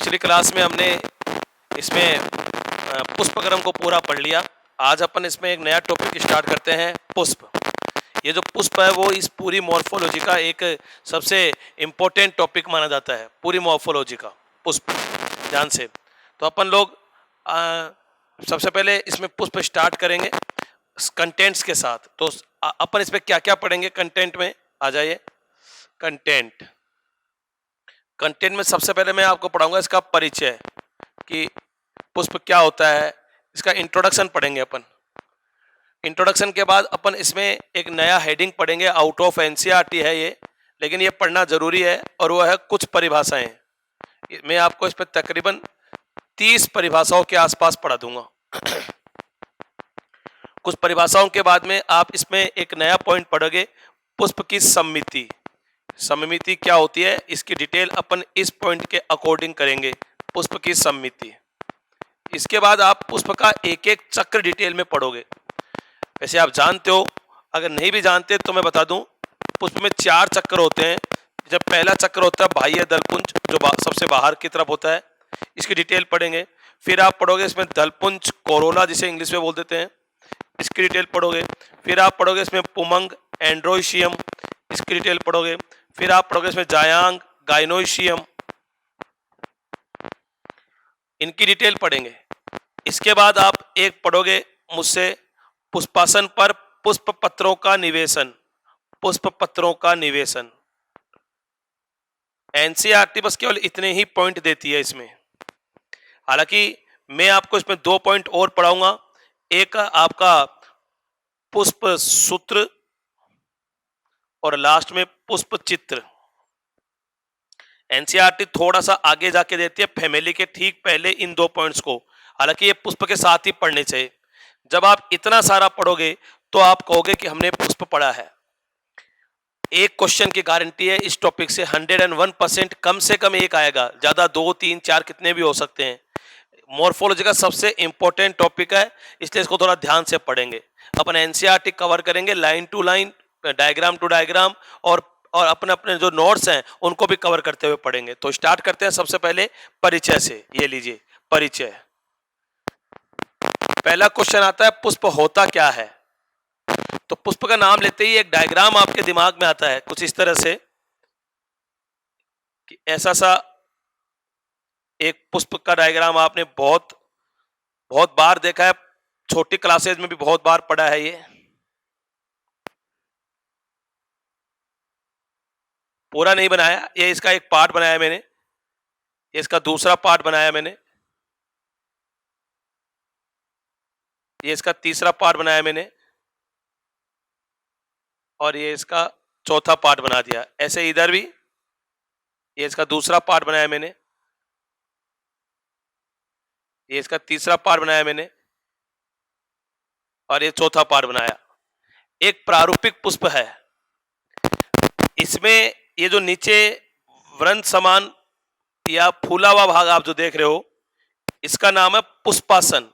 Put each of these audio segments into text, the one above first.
पिछली क्लास में हमने इसमें पुष्पक्रम को पूरा पढ़ लिया। आज अपन इसमें एक नया टॉपिक स्टार्ट करते हैं, पुष्प। ये जो पुष्प है वो इस पूरी मॉर्फोलॉजी का एक सबसे इम्पोर्टेंट टॉपिक माना जाता है, पूरी मॉर्फोलॉजी का पुष्प। ध्यान से तो अपन लोग सबसे पहले इसमें पुष्प स्टार्ट करेंगे कंटेंट्स के साथ। तो अपन इसमें क्या क्या पढ़ेंगे कंटेंट में, आ जाइए। कंटेंट में सबसे पहले मैं आपको पढ़ाऊंगा इसका परिचय कि पुष्प क्या होता है, इसका इंट्रोडक्शन पढ़ेंगे अपन। इंट्रोडक्शन के बाद अपन इसमें एक नया हेडिंग पढ़ेंगे, आउट ऑफ एनसीईआरटी है ये, लेकिन ये पढ़ना जरूरी है, और वो है कुछ परिभाषाएं। मैं आपको इस पर तकरीबन 30 परिभाषाओं के आसपास पढ़ा दूंगा। कुछ परिभाषाओं के बाद में आप इसमें एक नया पॉइंट पढ़ोगे, पुष्प की सममिति। सममिति क्या होती है, इसकी डिटेल अपन इस पॉइंट के अकॉर्डिंग करेंगे, पुष्प की सममिति। इसके बाद आप पुष्प का एक एक चक्र डिटेल में पढ़ोगे। वैसे आप जानते हो, अगर नहीं भी जानते तो मैं बता दूं, पुष्प में 4 चक्र होते हैं। जब पहला चक्र होता है बाह्य दलपुंज, जो सबसे बाहर की तरफ होता है, इसकी डिटेल पढ़ेंगे। फिर आप पढ़ोगे इसमें दलपुंज, कोरोला जिसे इंग्लिश में बोल देते हैं, इसकी डिटेल पढ़ोगे। फिर आप पढ़ोगे इसमें पुमंग, एंड्रोइशियम, इसकी डिटेल पढ़ोगे। फिर आप पढ़ोगे इसमें जायांग, गाइनोइशियम, इनकी डिटेल पढ़ेंगे। इसके बाद आप एक पढ़ोगे मुझसे, पुष्पासन पर पुष्प पत्रों का निवेशन। पुष्प पत्रों का निवेशन एनसीईआरटी बस केवल इतने ही पॉइंट देती है इसमें। हालांकि मैं आपको इसमें 2 पॉइंट और पढ़ाऊंगा, एक आपका पुष्प सूत्र और लास्ट में पुष्प चित्र। एनसीईआरटी थोड़ा सा आगे जाके देती है, फैमिली के ठीक पहले इन 2 पॉइंट्स को। हालांकि ये पुष्प के साथ ही पढ़ने चाहिए। जब आप इतना सारा पढ़ोगे तो आप कहोगे कि हमने पुष्प पढ़ा है। एक क्वेश्चन की गारंटी है इस टॉपिक से, 101% कम से कम एक आएगा, ज्यादा 2, 3, 4 कितने भी हो सकते हैं। मॉर्फोलॉजी का सबसे इंपॉर्टेंट टॉपिक है, इसलिए इसको थोड़ा ध्यान से पढ़ेंगे। अपन एनसीईआरटी कवर करेंगे line to line, diagram to diagram, और अपने अपने जो नोट्स हैं उनको भी कवर करते हुए पढ़ेंगे। तो स्टार्ट करते हैं सबसे पहले परिचय से। ये लीजिए परिचय। पहला क्वेश्चन आता है, पुष्प होता क्या है। तो पुष्प का नाम लेते ही एक डायग्राम आपके दिमाग में आता है, कुछ इस तरह से कि ऐसा सा एक पुष्प का डायग्राम आपने बहुत बार देखा है, छोटी क्लासेज में भी बहुत बार पढ़ा है। ये पूरा नहीं बनाया, ये इसका एक पार्ट बनाया मैंने, ये इसका दूसरा पार्ट बनाया मैंने, ये इसका तीसरा पार्ट बनाया मैंने, और ये इसका चौथा पार्ट बना दिया। ऐसे इधर भी ये इसका दूसरा पार्ट बनाया मैंने, ये इसका तीसरा पार्ट बनाया मैंने, और ये चौथा पार्ट बनाया। एक प्रारूपिक पुष्प है, इसमें ये जो नीचे वृंत समान या फूला हुआ भाग आप जो देख रहे हो, इसका नाम है पुष्पासन।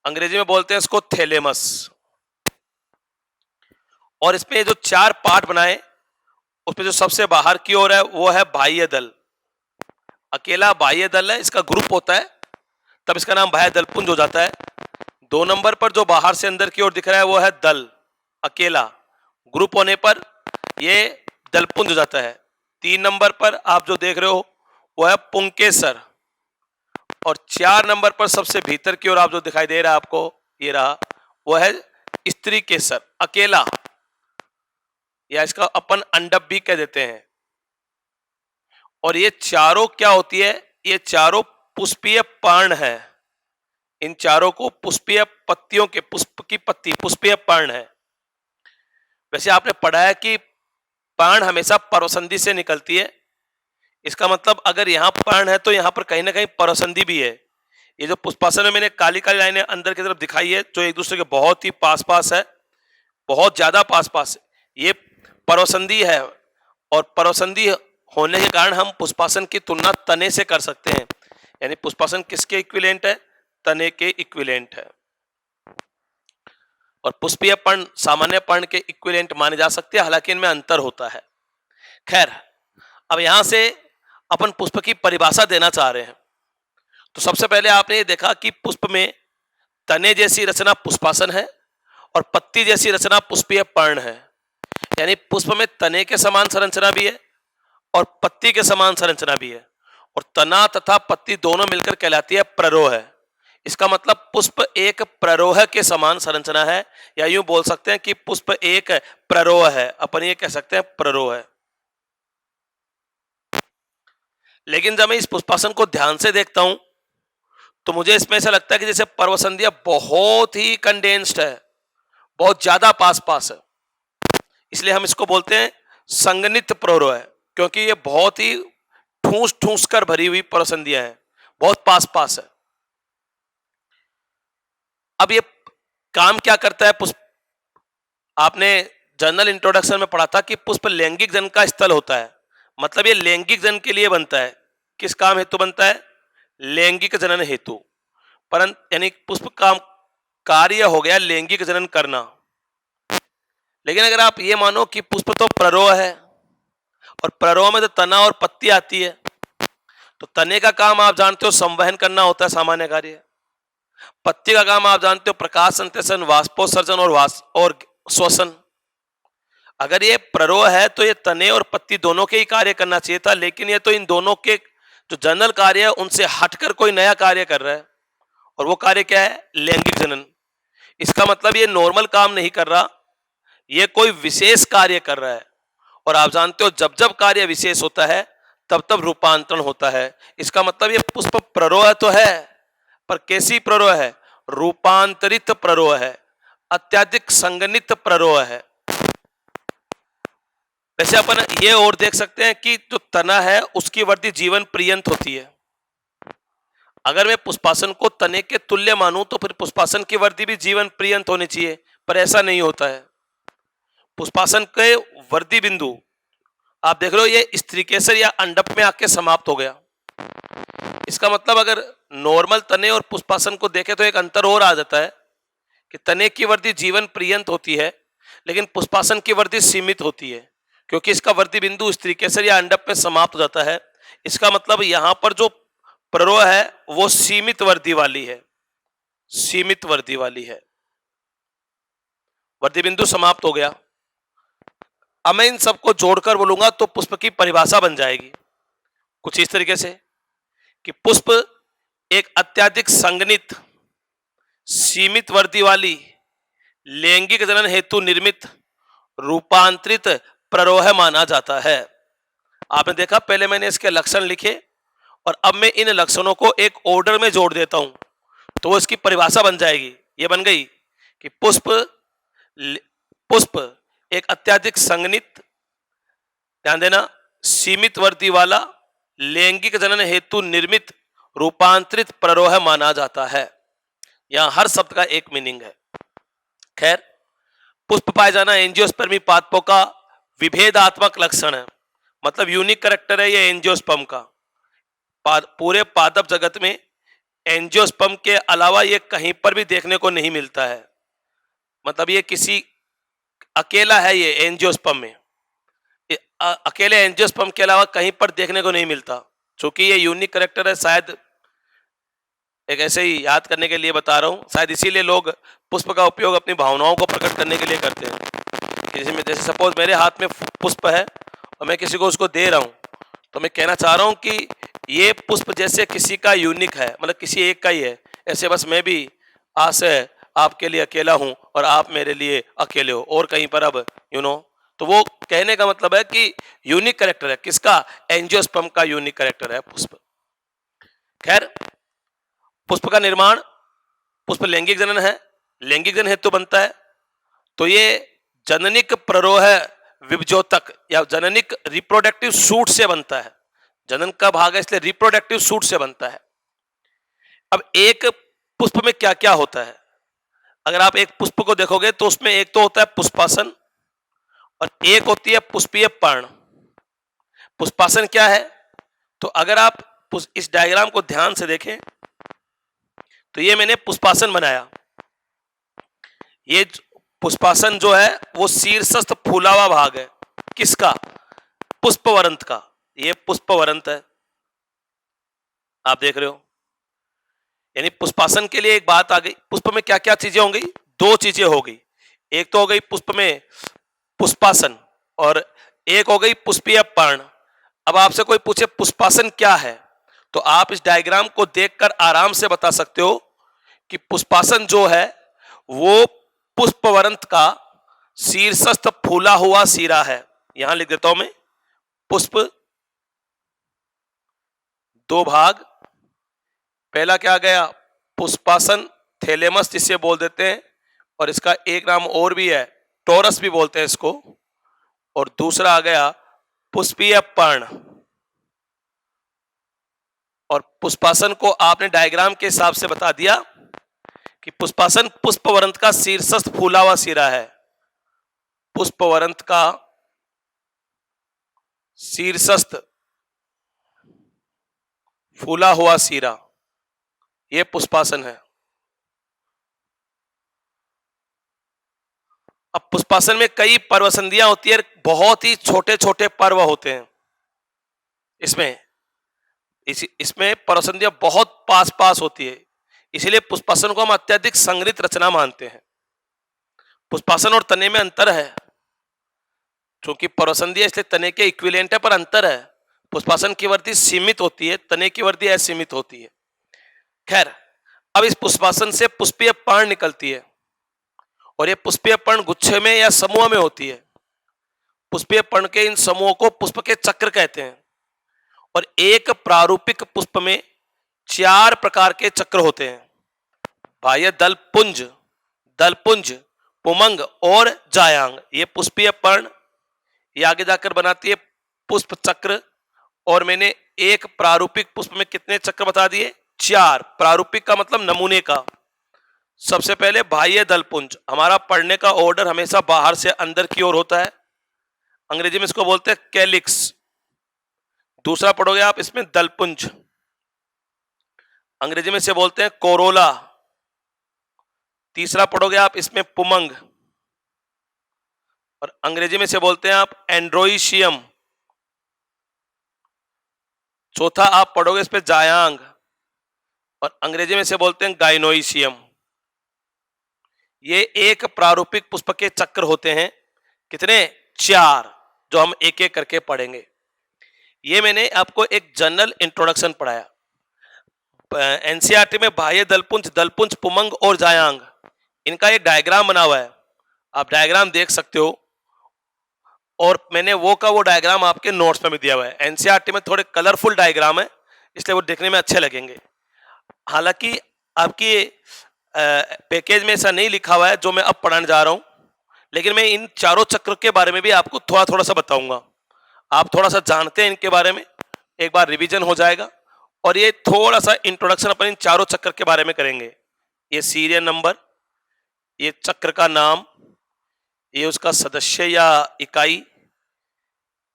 अंग्रेजी में बोलते हैं इसको थैलेमस। और इसमें जो 4 पार्ट बनाए, उसमें जो सबसे बाहर की ओर है वो है बाह्य दल। अकेला बाह्य दल है, इसका ग्रुप होता है तब इसका नाम बाह्य दलपुंज हो जाता है। 2 नंबर पर जो बाहर से अंदर की ओर दिख रहा है वो है दल, अकेला। ग्रुप होने पर ये दलपुंज हो जाता है। 3 नंबर पर आप जो देख रहे हो वो है पुंकेसर, और 4 नंबर पर सबसे भीतर की ओर आप जो दिखाई दे रहा है आपको, ये रहा, वो है स्त्री केसर, अकेला, या इसका अपन अंडब भी कह देते हैं। और ये चारों क्या होती है, ये चारों पुष्पीय पर्ण है। इन चारों को पुष्पीय पत्तियों के, पुष्प की पत्ती पुष्पीय पर्ण है। वैसे आपने पढ़ा है कि पर्ण हमेशा परवसंधि से निकलती है। इसका मतलब अगर यहां पर्ण है तो यहां पर कहीं ना कहीं परवसंधि भी है। ये जो पुष्पासन में मैंने काली काली लाइनें अंदर की तरफ दिखाई है, जो एक दूसरे के बहुत ही पास पास है, बहुत ज्यादा पास पास है, ये परवसंधि है। और परवसंधि होने के कारण हम पुष्पासन की तुलना तने से कर सकते हैं। यानी पुष्पासन किसके इक्विवेलेंट है, तने के इक्विवेलेंट है। और पुष्पीय पर्ण सामान्य पर्ण के इक्विवेलेंट माने जा सकते हैं, हालांकि इनमें अंतर होता है। खैर, अब यहां से अपन पुष्प की परिभाषा देना चाह रहे हैं। तो सबसे पहले आपने ये देखा कि पुष्प में तने जैसी रचना पुष्पासन है और पत्ती जैसी रचना पुष्पीय पर्ण है। यानी पुष्प में तने के समान संरचना भी है और पत्ती के समान संरचना भी है, और तना तथा पत्ती दोनों मिलकर कहलाती है प्ररोह है। इसका मतलब पुष्प एक प्ररोह के समान संरचना है, या यूं बोल सकते हैं कि पुष्प एक प्ररोह है, अपन ये कह सकते हैं प्ररोह है। लेकिन जब मैं इस पुष्पासन को ध्यान से देखता हूं तो मुझे इसमें ऐसा लगता है कि जैसे पर्वसंध्या बहुत ही कंडेंस्ड है, बहुत ज्यादा पास पास है। इसलिए हम इसको बोलते हैं संगनित प्ररोह है, क्योंकि ये बहुत ही ठूस ठूस कर भरी हुई पर्वसंध्या है, बहुत पास पास है। अब ये काम क्या करता है पुष्प? आपने जनरल इंट्रोडक्शन में पढ़ा था कि पुष्प लैंगिक जन का स्थल होता है, मतलब ये लैंगिक जन के लिए बनता है। किस काम हेतु बनता है? लैंगिक जनन हेतु। परंतु यानी पुष्प का कार्य हो गया लैंगिक जनन करना। लेकिन अगर आप ये मानो कि पुष्प तो प्ररोह है और प्ररोह में तो तना और पत्ती आती है, तो तने का काम आप जानते हो संवहन करना होता है, सामान्य कार्य। पत्ती का काम आप जानते हो प्रकाश संश्लेषण, वाष्पोत्सर्जन और श्वसन। अगर ये प्ररोह है तो ये तने और पत्ती दोनों के ही कार्य करना चाहिए था, लेकिन ये तो इन दोनों के जो जनरल कार्य है उनसे हटकर कोई नया कार्य कर रहा है, और वो कार्य क्या है? लैंगिक जनन। इसका मतलब ये नॉर्मल काम नहीं कर रहा, ये कोई विशेष कार्य कर रहा है। और आप जानते हो जब जब कार्य विशेष होता है तब तब रूपांतरण होता है। इसका मतलब ये पुष्प प्ररोह तो है, पर कैसी प्ररोह है? रूपांतरित प्ररोह है, अत्यधिक संगनित प्ररोह है। वैसे अपन ये और देख सकते हैं कि जो तना है उसकी वृद्धि जीवन पर्यंत होती है। अगर मैं पुष्पासन को तने के तुल्य मानूं तो फिर पुष्पासन की वृद्धि भी जीवन पर्यंत होनी चाहिए, पर ऐसा नहीं होता है। पुष्पासन के वृद्धि बिंदु आप देख रहे हो ये स्त्रीकेसर या अंडप में आके समाप्त हो गया। इसका मतलब अगर नॉर्मल तने और पुष्पासन को देखें तो एक अंतर और आ जाता है कि तने की वृद्धि जीवन पर्यंत होती है, लेकिन पुष्पासन की वृद्धि सीमित होती है, क्योंकि इसका वृद्धि बिंदु स्त्रीकेसर या अंडप में समाप्त हो जाता है। इसका मतलब यहां पर जो प्ररोह है वो सीमित वृद्धि वाली है, सीमित वृद्धि वाली है। वृद्धि बिंदु समाप्त हो गया। अब मैं इन सबको जोड़कर बोलूंगा तो पुष्प की परिभाषा बन जाएगी कुछ इस तरीके से कि पुष्प एक अत्यधिक संगनित, सीमित वृद्धि वाली, लैंगिक जनन हेतु निर्मित, रूपांतरित प्ररोह माना जाता है। आपने देखा पहले मैंने इसके लक्षण लिखे और अब मैं इन लक्षणों को एक ऑर्डर में जोड़ देता हूं तो वो इसकी परिभाषा बन जाएगी। ये बन गई कि पुष्प एक अत्यधिक संगनित, ध्यान देना, सीमित वृद्धि वाला, लैंगिक जनन हेतु निर्मित, रूपांतरित प्ररोह माना जाता है। यहां हर शब्द का एक मीनिंग है। खैर, पुष्प पाए जाना एंजियोस्पर्मी पादपों का विभेदात्मक लक्षण है, मतलब यूनिक कैरेक्टर है ये एंजियोस्पर्म का। पूरे पादप जगत में एंजियोस्पर्म के अलावा ये कहीं पर भी देखने को नहीं मिलता है, मतलब ये किसी अकेला है ये एंजियोस्पर्म में, अकेले एंजियोस्पर्म के अलावा कहीं पर देखने को नहीं मिलता। चूंकि ये यूनिक कैरेक्टर है, शायद एक ऐसे ही याद करने के लिए बता रहा हूं, शायद इसीलिए लोग पुष्प का उपयोग अपनी भावनाओं को प्रकट करने के लिए करते हैं। जैसे सपोज मेरे हाथ में पुष्प है और मैं किसी को उसको दे रहा हूं, तो मैं कहना चाह रहा हूं कि ये पुष्प जैसे किसी का यूनिक है, मतलब किसी एक का ही है, ऐसे बस मैं भी आज से आपके लिए अकेला हूं और आप मेरे लिए अकेले हो, और कहीं पर अब तो वो कहने का मतलब है कि यूनिक कैरेक्टर है किसका? एंजियोस्पर्म का यूनिक कैरेक्टर है पुष्प। खैर, पुष्प का निर्माण, पुष्प लैंगिक जनन है, लैंगिक जनन हेतु बनता है, तो ये जननिक प्ररोह विभजोतक या जननिक रिप्रोडक्टिव सूट से बनता है। जनन का भाग है इसलिए रिप्रोडक्टिव सूट से बनता है। अब एक पुष्प में क्या क्या होता है? अगर आप एक पुष्प को देखोगे तो उसमें एक तो होता है पुष्पासन और एक होती है पुष्पीय पर्ण। पुष्पासन क्या है? तो अगर आप इस डायग्राम को ध्यान से देखें तो ये मैंने पुष्पासन बनाया। ये पुष्पासन जो है वो शीर्षस्थ फूला हुआ भाग है, किसका? पुष्पवरंत का। ये पुष्पवरंत है, आप देख रहे हो। यानी पुष्पासन के लिए एक बात आ गई, पुष्प में क्या क्या चीजें हो गई, दो चीजें हो गई। एक तो हो गई पुष्प में पुष्पासन और एक हो गई पुष्पीय पर्ण। अब आपसे कोई पूछे पुष्पासन क्या है, तो आप इस डायग्राम को देखकर आराम से बता सकते हो कि पुष्पासन जो है वो पुष्पवरंत का शीर्षस्थ फूला हुआ सिरा है। यहां लिख देता हूं मैं, पुष्प दो भाग, पहला क्या गया पुष्पासन थैलेमस जिसे बोल देते हैं, और इसका एक नाम और भी है, टोरस भी बोलते हैं इसको, और दूसरा आ गया पुष्पीय पर्ण। और पुष्पासन को आपने डायग्राम के हिसाब से बता दिया कि पुष्पासन पुष्पवरंत का शीर्षस्थ फूला हुआ सिरा है। पुष्पवरंत का शीर्षस्थ फूला हुआ सिरा, यह पुष्पासन है। अब पुष्पासन में कई पर्व संधियां होती है, बहुत ही छोटे छोटे पर्व होते हैं इसमें पर्व संधियां बहुत पास पास होती है, इसीलिए पुष्पासन को हम अत्यधिक संगृहित रचना मानते हैं। पुष्पासन और तने में अंतर है, क्योंकि पर्व संधियां इसलिए तने के इक्विवेलेंट है, पर अंतर है। पुष्पासन की वृद्धि सीमित होती है, तने की वृद्धि असीमित होती है। खैर, अब इस पुष्पासन से पुष्पीय पर्ण निकलती है, और ये पुष्पीय पर्ण गुच्छे में या समूह में होती है। पुष्पीय पर्ण के इन समूहों को पुष्प के चक्र कहते हैं, और एक प्रारूपिक पुष्प में 4 प्रकार के चक्र होते हैं, बाह्य दलपुंज, दलपुंज, पुमंग और जायांग। ये पुष्पीय पर्ण, ये आगे जाकर बनाती है पुष्प चक्र। और मैंने एक प्रारूपिक पुष्प में कितने चक्र बता दिए, 4। प्रारूपिक का मतलब नमूने का। सबसे पहले बाह्य दलपुंज, हमारा पढ़ने का ऑर्डर हमेशा बाहर से अंदर की ओर होता है, अंग्रेजी में इसको बोलते हैं कैलिक्स। दूसरा पढ़ोगे आप इसमें दलपुंज, अंग्रेजी में से बोलते हैं कोरोला। तीसरा पढ़ोगे आप इसमें पुमंग, और अंग्रेजी में से बोलते हैं आप एंड्रोइशियम। चौथा आप पढ़ोगे इस पे जायांग, और अंग्रेजी में से बोलते हैं गाइनोइशियम। ये एक प्रारूपिक पुष्प के चक्र होते हैं, कितने, 4, जो हम एक एक करके पढ़ेंगे। ये मैंने आपको एक जनरल इंट्रोडक्शन पढ़ाया। एनसीईआरटी में बाह्य दलपुंज, दलपुंज, पुमंग और जायांग, इनका एक डायग्राम बना हुआ है, आप डायग्राम देख सकते हो, और मैंने वो डायग्राम आपके नोट्स में भी दिया हुआ है। एनसीईआरटी में थोड़े कलरफुल डायग्राम है, इसलिए वो देखने में अच्छे लगेंगे। हालांकि आपकी पैकेज में ऐसा नहीं लिखा हुआ है जो मैं अब पढ़ाने जा रहा हूं, लेकिन मैं इन चारों चक्र के बारे में भी आपको थोड़ा थोड़ा सा बताऊंगा। आप थोड़ा सा जानते हैं इनके बारे में, एक बार रिवीजन हो जाएगा, और ये थोड़ा सा इंट्रोडक्शन अपन इन चारों चक्र के बारे में करेंगे। ये सीरियल नंबर, ये चक्र का नाम, ये उसका सदस्य या इकाई,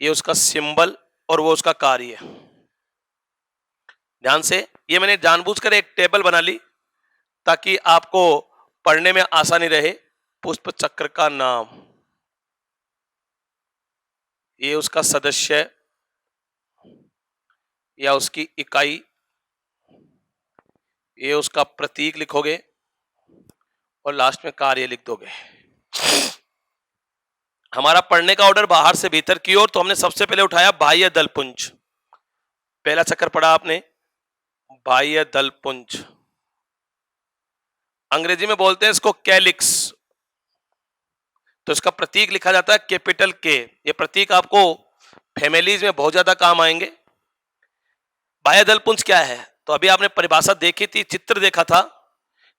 ये उसका सिंबल, और वो उसका कार्य। ध्यान से, ये मैंने जानबूझकर एक टेबल बना ली ताकि आपको पढ़ने में आसानी रहे। पुष्प चक्र का नाम, ये उसका सदस्य या उसकी इकाई, ये उसका प्रतीक लिखोगे, और लास्ट में कार्य लिख दोगे। हमारा पढ़ने का ऑर्डर बाहर से भीतर की ओर, तो हमने सबसे पहले उठाया बाह्य दलपुंज। पहला चक्र पढ़ा आपने, बाह्य दलपुंज, अंग्रेजी में बोलते हैं इसको कैलिक्स, तो इसका प्रतीक लिखा जाता है कैपिटल के। ये प्रतीक आपको फैमिलीज में बहुत ज्यादा काम आएंगे। बाह्य दलपुंज क्या है, तो अभी आपने परिभाषा देखी थी, चित्र देखा था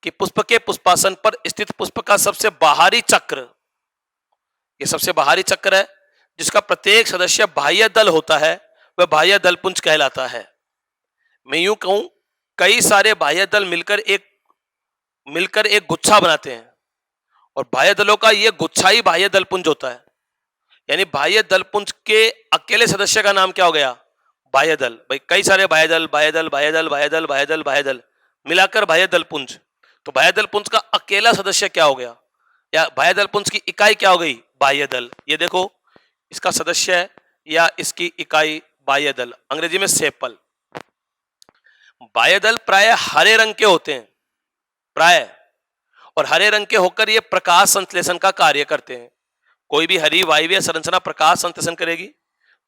कि पुष्प के पुष्पासन पर स्थित पुष्प का सबसे बाहरी चक्र, ये सबसे बाहरी चक्र है, जिसका प्रत्येक सदस्य बाह्य दल होता है, वह बाह्य दलपुंज कहलाता है। मैं यूं कहूं, कई सारे बाह्य दल मिलकर एक गुच्छा बनाते हैं, और बाह्य दलों का यह गुच्छा ही बाह्य दलपुंज होता है। यानी बाह्य दलपुंज के अकेले सदस्य का नाम क्या हो गया, बाह्य दल। भाई कई सारे बाह्य दल, बाह्य दल, बाह्य दल, बाह्य दल, बाह्य दल, बाह्य दल मिलाकर बाह्य दलपुंज। तो बाह्य दलपुंज का अकेला सदस्य क्या हो गया, या बाह्य दलपुंज की इकाई क्या हो गई, बाह्य दल। ये देखो, इसका सदस्य है या इसकी इकाई बाह्य दल, अंग्रेजी में सेपल। बाह्य दल प्राय हरे रंग के होते हैं, प्राय, और हरे रंग के होकर ये प्रकाश संश्लेषण का कार्य करते हैं। कोई भी हरी वायवीय संरचना प्रकाश संश्लेषण करेगी,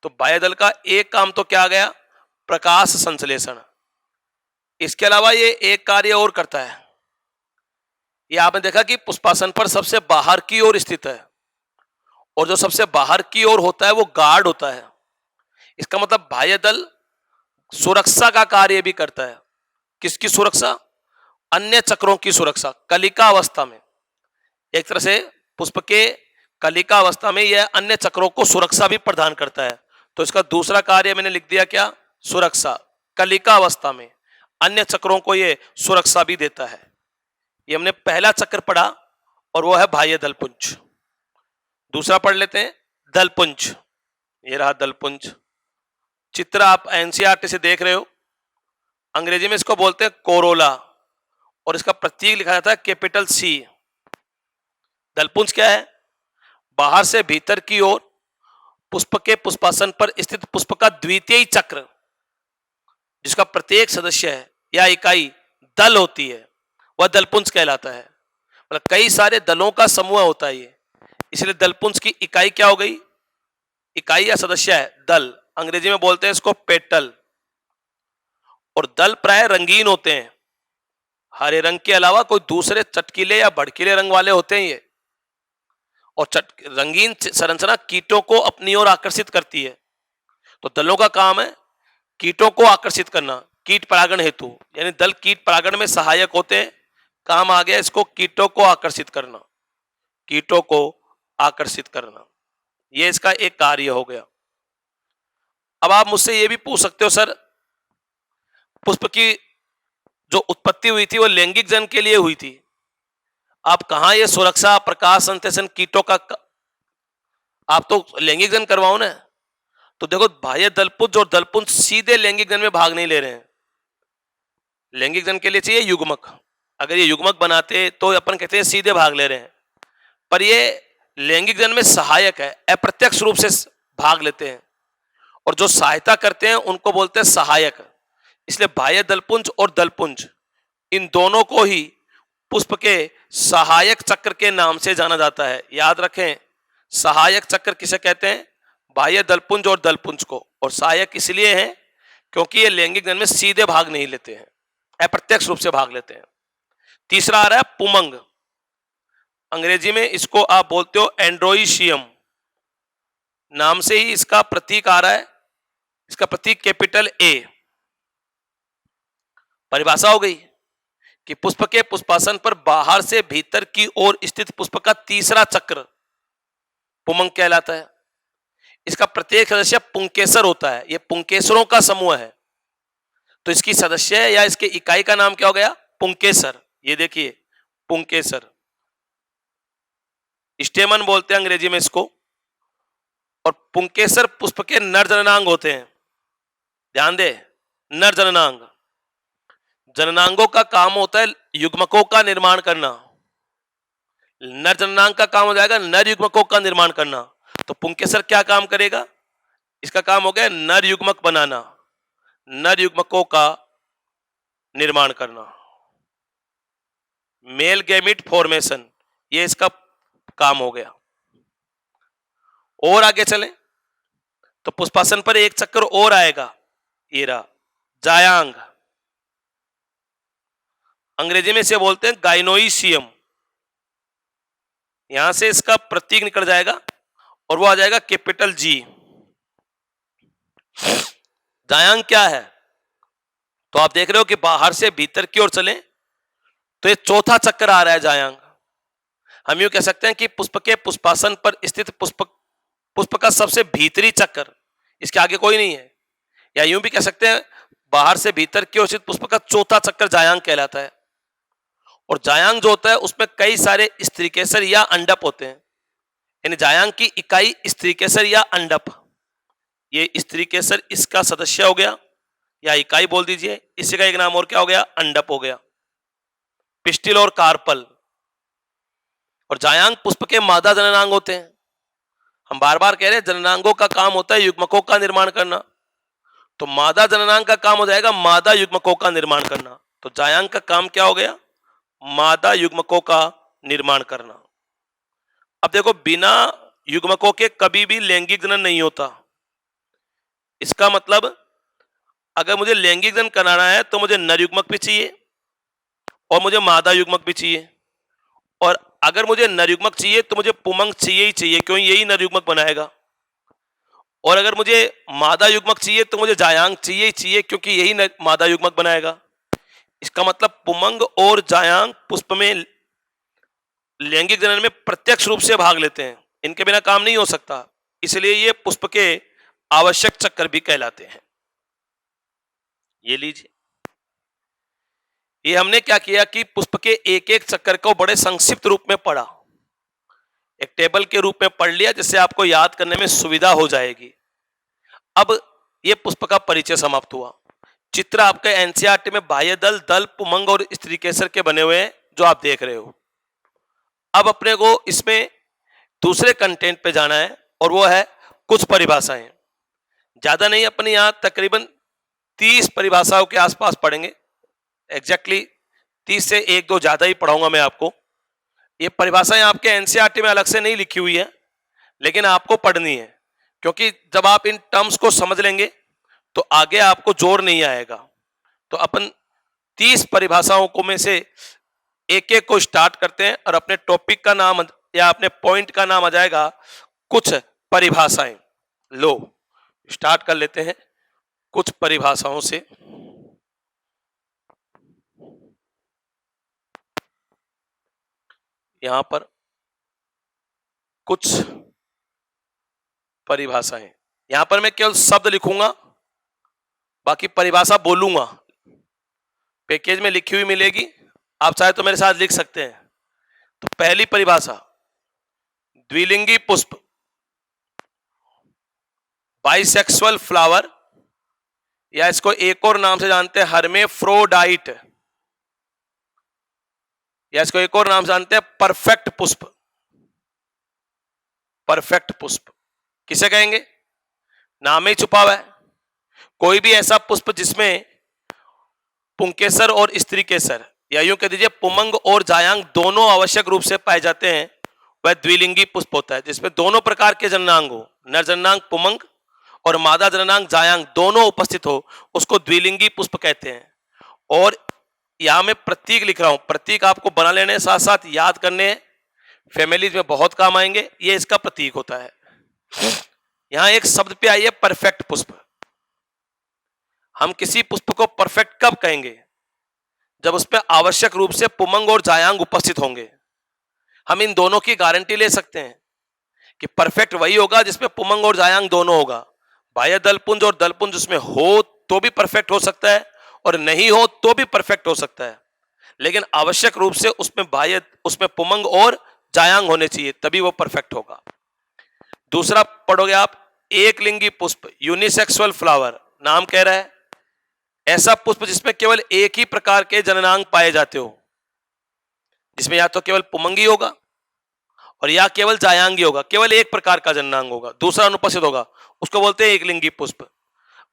तो बाह्य दल का एक काम तो क्या आ गया, प्रकाश संश्लेषण। इसके अलावा ये एक कार्य और करता है, ये आपने देखा कि पुष्पासन पर सबसे बाहर की ओर स्थित है, और जो सबसे बाहर की ओर होता है वो गार्ड होता है। इसका मतलब बाह्य दल सुरक्षा का कार्य भी करता है। किसकी सुरक्षा? अन्य चक्रों की सुरक्षा। कलिका अवस्था में, एक तरह से पुष्प के कलिका अवस्था में यह अन्य चक्रों को सुरक्षा भी प्रदान करता है। तो इसका दूसरा कार्य मैंने लिख दिया क्या, सुरक्षा। कलिका अवस्था में अन्य चक्रों को यह सुरक्षा भी देता है। ये हमने पहला चक्र पढ़ा, और वो है बाह्य दलपुंज। दूसरा पढ़ लेते हैं, दलपुंज। ये रहा दलपुंज। चित्र आप एनसीईआरटी से देख रहे हो। अंग्रेजी में इसको बोलते हैं कोरोला, और इसका प्रतीक लिखा जाता है कैपिटल सी। दलपुंज क्या है? बाहर से भीतर की ओर पुष्प के पुष्पासन पर स्थित पुष्प का द्वितीय चक्र, जिसका प्रत्येक सदस्य है या इकाई दल होती है, वह दलपुंज कहलाता है। मतलब कई सारे दलों का समूह होता है ये, इसलिए दलपुंज की इकाई क्या हो गई? इकाई या सदस्य है दल। अंग्रेजी में बोलते हैं इसको पेटल। और दल प्राय रंगीन होते हैं, हरे रंग के अलावा कोई दूसरे चटकीले या भड़कीले रंग वाले होते हैं ये। और रंगीन संरचना कीटों को अपनी ओर आकर्षित करती है। तो दलों का काम है कीटों को आकर्षित करना, कीट परागण हेतु, यानी दल कीट परागण में सहायक होते हैं। काम आ गया इसको कीटों को आकर्षित करना, कीटों को आकर्षित करना, ये इसका एक कार्य हो गया। अब आप मुझसे ये भी पूछ सकते हो, सर पुष्प की जो उत्पत्ति हुई थी वो लैंगिक जन के लिए हुई थी, आप कहां ये सुरक्षा प्रकाश संश्लेषण कीटों का आप तो लैंगिक जन करवाओ ना। तो देखो बाह्य दलपुंज और दलपुंज सीधे लैंगिक जन में भाग नहीं ले रहे हैं। लैंगिक जन के लिए चाहिए युग्मक, अगर ये युग्मक बनाते तो अपन कहते हैं सीधे भाग ले रहे हैं, पर ये लैंगिक जन में सहायक है, अप्रत्यक्ष रूप से भाग लेते हैं, और जो सहायता करते हैं उनको बोलते हैं सहायक। इसलिए बाह्य दलपुंज और दलपुंज इन दोनों को ही पुष्प के सहायक चक्र के नाम से जाना जाता है। याद रखें, सहायक चक्र किसे कहते हैं? बाह्य दलपुंज और दलपुंज को। और सहायक इसलिए है क्योंकि ये लैंगिक जन में सीधे भाग नहीं लेते हैं, अप्रत्यक्ष रूप से भाग लेते हैं। तीसरा आ रहा है पुमंग। अंग्रेजी में इसको आप बोलते हो एंड्रोइशियम, नाम से ही इसका प्रतीक आ रहा है। इसका प्रतीक कैपिटल ए। परिभाषा हो गई कि पुष्प के पुष्पासन पर बाहर से भीतर की ओर स्थित पुष्प का तीसरा चक्र पुमंग कहलाता है। इसका प्रत्येक सदस्य पुंकेसर होता है, यह पुंकेसरों का समूह है। तो इसकी सदस्य या इसके इकाई का नाम क्या हो गया? पुंकेसर। ये देखिए पुंकेसर, स्टेमन बोलते हैं अंग्रेजी में इसको। और पुंकेसर पुष्प के नर जननांग होते हैं। ध्यान दे, नर जननांग। जननांगों का काम होता है युग्मकों का निर्माण करना। नर जननांग का काम हो जाएगा नर युग्मकों का निर्माण करना। तो पुंकेसर क्या काम करेगा? इसका काम हो गया नर युग्मक बनाना, नर युग्मकों का निर्माण करना, मेल गैमिट फॉर्मेशन, ये इसका काम हो गया। और आगे चलें तो पुष्पासन पर एक चक्र और आएगा, ये रहा जायांग। अंग्रेजी में इसे बोलते हैं गाइनोइशियम। यहां से इसका प्रतीक निकल जाएगा और वो आ जाएगा कैपिटल जी। जायांग क्या है? तो आप देख रहे हो कि बाहर से भीतर की ओर चलें तो ये चौथा चक्र आ रहा है जायांग। हम यूं कह सकते हैं कि पुष्प के पुष्पासन पर स्थित पुष्प का सबसे भीतरी चक्र, इसके आगे कोई नहीं है। या यूं भी कह सकते हैं बाहर से भीतर की ओर स्थित पुष्प का चौथा चक्र जायांग कहलाता है। और जायांग जो होता है उसमें कई सारे स्त्रीकेसर या अंडप होते हैं। यानी जायांग की इकाई स्त्रीकेसर या अंडप। ये स्त्रीकेसर इसका सदस्य हो गया या इकाई बोल दीजिए। इसी का एक नाम और क्या हो गया? अंडप हो गया। पिस्टिल और कार्पल। और जायांग पुष्प के मादा जननांग होते हैं। हम बार बार कह रहे हैं जननांगों का काम होता है युग्मकों का निर्माण करना। तो मादा जननांग का काम हो जाएगा मादा युग्मकों का निर्माण करना। तो जायांग का काम क्या हो गया? मादा युग्मकों का निर्माण करना। अब देखो, बिना युग्मकों के कभी भी लैंगिक जनन नहीं होता। इसका मतलब अगर मुझे लैंगिक जनन कराना है तो मुझे नर युग्मक भी चाहिए और मुझे मादा युग्मक भी चाहिए, और अगर मुझे नर युग्मक चाहिए तो मुझे पुमंग चाहिए ही चाहिए, क्योंकि यही नर युग्मक बनाएगा। और अगर मुझे मादा युग्मक चाहिए तो मुझे जायांग चाहिए ही चाहिए, क्योंकि यही मादा युग्मक बनाएगा। इसका मतलब पुमंग और जायांग पुष्प में लैंगिक जनन में प्रत्यक्ष रूप से भाग लेते हैं, इनके बिना काम नहीं हो सकता। इसलिए ये पुष्प के आवश्यक चक्कर भी कहलाते हैं। ये लीजिए, ये हमने क्या किया कि पुष्प के एक एक चक्कर को बड़े संक्षिप्त रूप में पढ़ा, एक टेबल के रूप में पढ़ लिया, जिससे आपको याद करने में सुविधा हो जाएगी। अब ये पुष्प का परिचय समाप्त हुआ। चित्र आपके एनसीईआरटी में बाह्य दल, दल, पुमंग और स्त्री केसर के बने हुए हैं, जो आप देख रहे हो। अब अपने को इसमें दूसरे कंटेंट पे जाना है, और वो है कुछ परिभाषाएं। ज्यादा नहीं, अपने यहां तकरीबन 30 परिभाषाओं के आसपास पढ़ेंगे। एग्जैक्टली 30 से 1-2 ज्यादा ही पढ़ाऊंगा मैं आपको। ये परिभाषाएं आपके एनसीईआरटी में अलग से नहीं लिखी हुई है, लेकिन आपको पढ़नी है, क्योंकि जब आप इन टर्म्स को समझ लेंगे तो आगे आपको जोर नहीं आएगा। तो अपन 30 परिभाषाओं को में से एक एक को स्टार्ट करते हैं, और अपने टॉपिक का नाम या अपने पॉइंट का नाम आ जाएगा कुछ परिभाषाएं। लो, स्टार्ट कर लेते हैं कुछ परिभाषाओं से। यहां पर कुछ परिभाषाएं, यहां पर मैं केवल शब्द लिखूंगा, बाकी परिभाषा बोलूंगा। पैकेज में लिखी हुई मिलेगी, आप चाहे तो मेरे साथ लिख सकते हैं। तो पहली परिभाषा, द्विलिंगी पुष्प, बाइसेक्सुअल फ्लावर, या इसको एक और नाम से जानते हैं हर्मेफ्रोडाइट, या इसको एक और नाम से जानते हैं परफेक्ट पुष्प। परफेक्ट पुष्प किसे कहेंगे? नाम ही छुपा हुआ है। कोई भी ऐसा पुष्प जिसमें पुंकेसर और स्त्री केसर, या यूं कह दीजिए पुमंग और जायांग दोनों आवश्यक रूप से पाए जाते हैं, वह द्विलिंगी पुष्प होता है। जिसमें दोनों प्रकार के जननांग हो, नर जननांग पुमंग और मादा जननांग जायांग दोनों उपस्थित हो, उसको द्विलिंगी पुष्प कहते हैं। और यहां मैं प्रतीक लिख रहा हूं, प्रतीक आपको बना लेने, साथ साथ याद करने, फैमिलीज में बहुत काम आएंगे। ये इसका प्रतीक होता है। यहां एक शब्द पे आई है परफेक्ट पुष्प। हम किसी पुष्प को परफेक्ट कब कहेंगे? जब उसमें आवश्यक रूप से पुमंग और जायांग उपस्थित होंगे। हम इन दोनों की गारंटी ले सकते हैं कि परफेक्ट वही होगा जिसमें पुमंग और जायांग दोनों होगा। बाह्य दलपुंज और दलपुंज उसमें हो तो भी परफेक्ट हो सकता है, और नहीं हो तो भी परफेक्ट हो सकता है, लेकिन आवश्यक रूप से उसमें पुमंग और जायांग होने चाहिए, तभी वो परफेक्ट होगा। दूसरा पढ़ोगे आप, एक लिंगी पुष्प, यूनिसेक्सुअल फ्लावर। नाम कह रहा है ऐसा पुष्प जिसमें केवल एक ही प्रकार के जननांग पाए जाते हो, जिसमें या तो केवल पुमंगी होगा और या केवल जायांगी होगा, केवल एक प्रकार का जननांग होगा, दूसरा अनुपस्थित होगा, उसको बोलते हैं एक लिंगी पुष्प।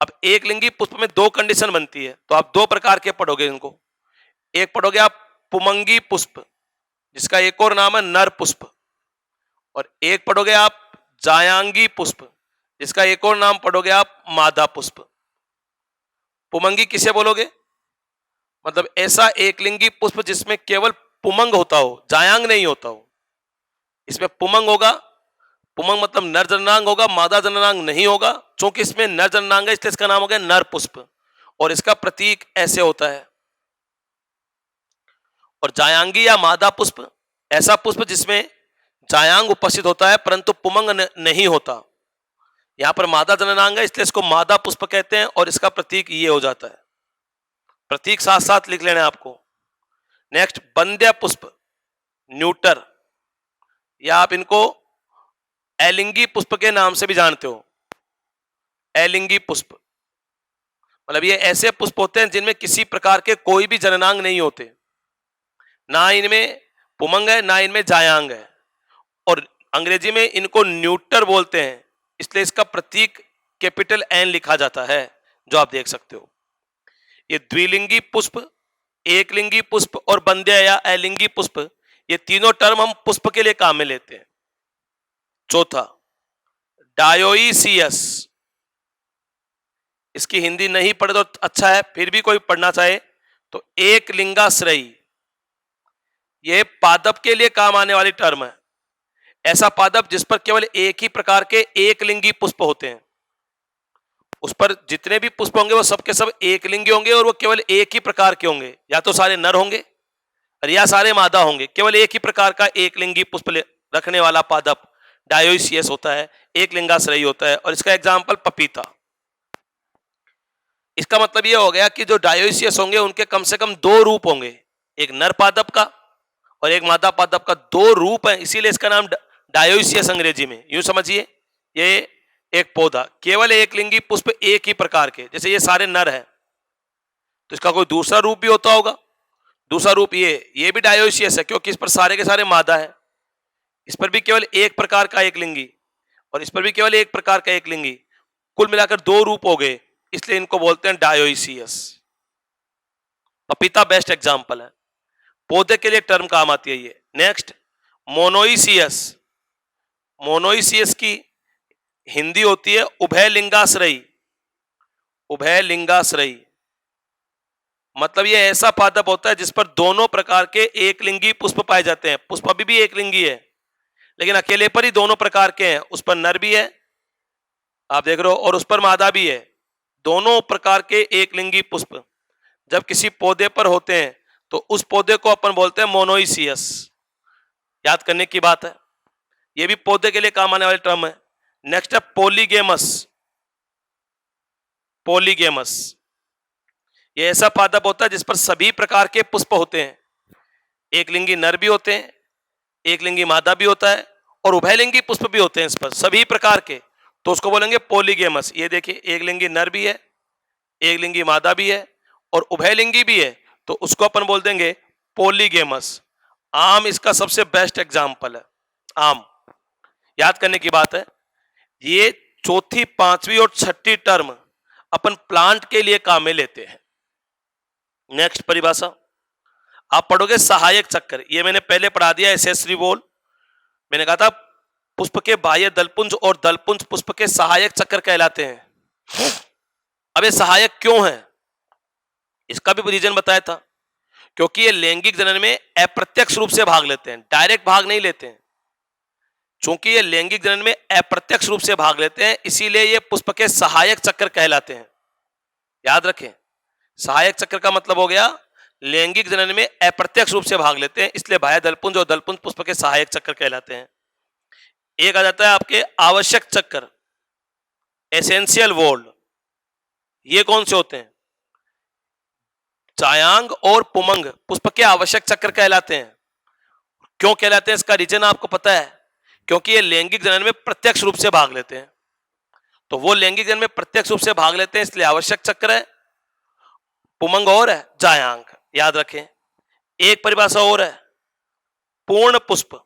अब एक लिंगी पुष्प में दो कंडीशन बनती है, तो आप दो प्रकार के पढ़ोगे इनको। एक पढ़ोगे आप पुमंगी पुष्प, जिसका एक और नाम है नर पुष्प, और एक पढ़ोगे आप जायांगी पुष्प, जिसका एक और नाम पढ़ोगे आप मादा पुष्प। पुमंगी किसे बोलोगे? मतलब ऐसा एक लिंगी पुष्प जिसमें केवल पुमंग होता हो, जायांग नहीं होता हो। इसमें पुमंग होगा, पुमंग मतलब नर जननांग होगा, मादा जननांग नहीं होगा। चूंकि इसमें नर जननांग है इसलिए इसका नाम हो गया नर पुष्प, और इसका प्रतीक ऐसे होता है। और जायांगी या मादा पुष्प, ऐसा पुष्प जिसमें जायांग उपस्थित होता है परंतु पुमंग नहीं होता। यहां पर मादा जननांग है इसलिए इसको मादा पुष्प कहते हैं, और इसका प्रतीक ये हो जाता है। प्रतीक साथ साथ लिख लेना है आपको। नेक्स्ट, बंध्य पुष्प, न्यूटर, या आप इनको एलिंगी पुष्प के नाम से भी जानते हो। एलिंगी पुष्प मतलब ये ऐसे पुष्प होते हैं जिनमें किसी प्रकार के कोई भी जननांग नहीं होते, ना इनमें पुमंग है ना इनमें जायांग है, और अंग्रेजी में इनको न्यूटर बोलते हैं, इसलिए इसका प्रतीक कैपिटल एन लिखा जाता है। जो आप देख सकते हो। ये द्विलिंगी पुष्प, एकलिंगी पुष्प और बंध्या या अलिंगी पुष्प, ये तीनों टर्म हम पुष्प के लिए काम में लेते हैं। चौथा, डायोइसियस, इसकी हिंदी नहीं पढ़े तो अच्छा है, फिर भी कोई पढ़ना चाहे तो एक लिंगाश्रयी, यह पादप के लिए काम आने वाली टर्म है। ऐसा पादप जिस पर केवल एक ही प्रकार के एक लिंगी पुष्प होते हैं, उस पर जितने भी पुष्प होंगे वो सब के सब एक लिंगी होंगे और वो केवल एक ही प्रकार के होंगे, या तो सारे नर होंगे और या सारे मादा होंगे। केवल एक ही प्रकार का एक लिंगी पुष्प रखने वाला पादप डायोइसियस होता है, एक लिंगाश्रयी होता है। और इसका एग्जाम्पल पपीता। इसका मतलब यह हो गया कि जो डायोइसियस होंगे उनके कम से कम दो रूप होंगे, एक नर पादप का और एक मादा पादप का, दो रूप है, इसीलिए इसका नाम डायोइसियस अंग्रेजी में। यूं समझिए, ये एक पौधा केवल एक लिंगी पुष्प एक ही प्रकार के, जैसे ये सारे नर हैं तो इसका कोई दूसरा रूप भी होता होगा। दूसरा रूप ये भी डायोइसियस है क्योंकि इस पर सारे के सारे मादा है, इस पर भी केवल एक प्रकार का एक लिंगी और इस पर भी केवल एक प्रकार का एक लिंगी, कुल मिलाकर दो रूप हो गए, इसलिए इनको बोलते हैं डायोइसियस। पपीता बेस्ट एग्जांपल है, पौधे के लिए टर्म काम आती है ये। Next, monoecious. मोनोइसियस की हिंदी होती है उभय लिंगाश्रयी। उभय लिंगाश्रयी मतलब ये ऐसा पादप होता है जिस पर दोनों प्रकार के एक लिंगी पुष्प पाए जाते हैं। पुष्प अभी भी एक लिंगी है लेकिन अकेले पर ही दोनों प्रकार के हैं, उस पर नर भी है आप देख रहे हो और उस पर मादा भी है, दोनों प्रकार के एक लिंगी पुष्प जब किसी पौधे पर होते हैं तो उस पौधे को अपन बोलते हैं मोनोइसियस। याद करने की बात है, यह भी पौधे के लिए काम आने वाली टर्म है। नेक्स्ट है पॉलीगेमस। पॉलीगेमस ये ऐसा पादप होता है जिस पर सभी प्रकार के पुष्प होते हैं, एक लिंगी नर भी होते हैं, एक लिंगी मादा भी होता है और उभयलिंगी पुष्प भी होते हैं इस पर सभी प्रकार के, तो उसको बोलेंगे पॉलीगेमस। ये देखिए, एक लिंगी नर भी है, एक लिंगी मादा भी है और उभयलिंगी भी है, तो उसको अपन बोल देंगे पॉलीगेमस। आम इसका सबसे बेस्ट एग्जाम्पल है। आम याद करने की बात है, ये चौथी, पांचवी और छठी टर्म अपन प्लांट के लिए काम में लेते हैं। नेक्स्ट परिभाषा आप पढ़ोगे सहायक चक्कर, ये मैंने पहले पढ़ा दिया, एसेसरी वॉल। मैंने कहा था पुष्प के बाह्य दलपुंज और दलपुंज पुष्प के सहायक चक्कर कहलाते हैं। अब ये सहायक क्यों है इसका भी रीजन बताया था, क्योंकि ये लैंगिक जनन में अप्रत्यक्ष रूप से भाग लेते हैं, डायरेक्ट भाग नहीं लेते हैं। चूंकि ये लैंगिक जनन में अप्रत्यक्ष रूप से भाग लेते हैं इसीलिए ये पुष्प के सहायक चक्कर कहलाते हैं। याद रखें, सहायक चक्र का मतलब हो गया लैंगिक जनन में अप्रत्यक्ष रूप से भाग लेते हैं, इसलिए बाह्य दलपुंज और दलपुंज पुष्प के सहायक चक्र कहलाते हैं। एक आ जाता है आपके आवश्यक चक्कर, एसेंशियल वॉल। ये कौन से होते हैं? चायांग और पुमंग पुष्प के आवश्यक चक्र कहलाते हैं। क्यों कहलाते हैं इसका रीजन आपको पता है, क्योंकि ये लैंगिक जनन में प्रत्यक्ष रूप से भाग लेते हैं, तो वो लैंगिक जनन में प्रत्यक्ष रूप से भाग लेते हैं इसलिए आवश्यक चक्र है, पुमंग और है जायांग। याद रखें, एक परिभाषा और है पूर्ण पुष्प।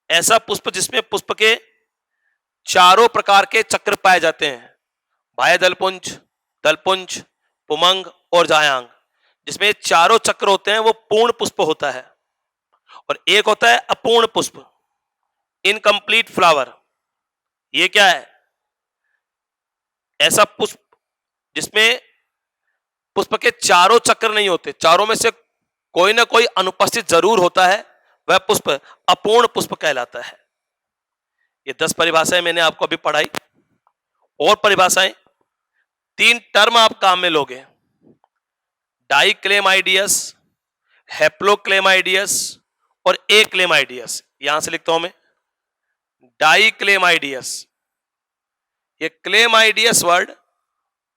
ऐसा पुष्प जिसमें पुष्प के चारों प्रकार के चक्र पाए जाते हैं, बाह्य दलपुंज, दलपुंज, पुमंग और जायांग, जिसमें चारों चक्र होते हैं वो पूर्ण पुष्प होता है। और एक होता है अपूर्ण पुष्प, इनकम्प्लीट फ्लावर। ये क्या है? ऐसा पुष्प जिसमें पुष्प के चारों चक्र नहीं होते, चारों में से कोई ना कोई अनुपस्थित जरूर होता है, वह पुष्प अपूर्ण पुष्प कहलाता है। ये 10 परिभाषाएं मैंने आपको अभी पढ़ाई। और परिभाषाएं, 3 टर्म आप काम में लोगे, डाइक्लेमाइडियस, हैप्लोक्लेमाइडियस और एक्लेमाइडियस। यहां से लिखता हूं मैं डाइक्लेमाइडियस। ये क्लेमाइडियस वर्ड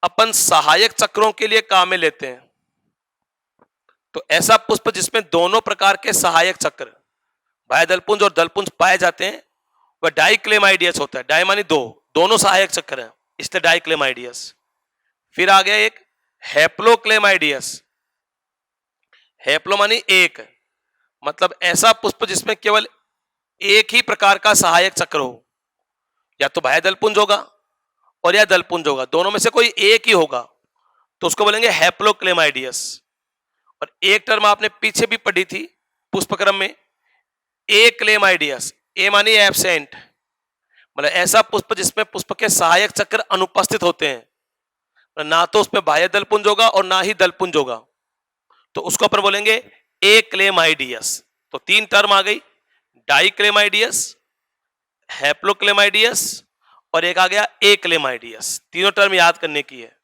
अपन सहायक चक्रों के लिए काम में लेते हैं। तो ऐसा पुष्प जिसमें दोनों प्रकार के सहायक चक्र, बाह्य दलपुंज और दलपुंज पाए जाते हैं, वह डाइक्लेमाइडियस होता है। डाई मानी दो, दोनों सहायक चक्र हैं, इसलिए डाइक्लेमाइडियस। फिर आ गया एक हैप्लोक्लेमाइडियस। हैप्लो मानी एक, मतलब ऐसा पुष्प जिसमें केवल एक ही प्रकार का सहायक चक्र हो, या तो बाह्य दलपुंज होगा और या दलपुंज होगा, दोनों में से कोई एक ही होगा तो उसको बोलेंगे हैप्लोक्लेमाइडियस। और एक टर्म आपने पीछे भी पढ़ी थी पुष्पक्रम में, एक्लेमाइडियस। ए मानी एब्सेंट, मतलब ऐसा पुष्प जिसमें पुष्प के सहायक चक्र अनुपस्थित होते हैं, ना तो उसमें बाह्य दलपुंज होगा और ना ही दलपुंज होगा, तो उसको अपन बोलेंगे एक्लेमाइडियस। तो तीन टर्म आ गई, डाइक्लेमाइडियस, हैप्लोक्लेमाइडियस और एक आ गया एक्लेमाइडियस। तीनों टर्म याद करने की है।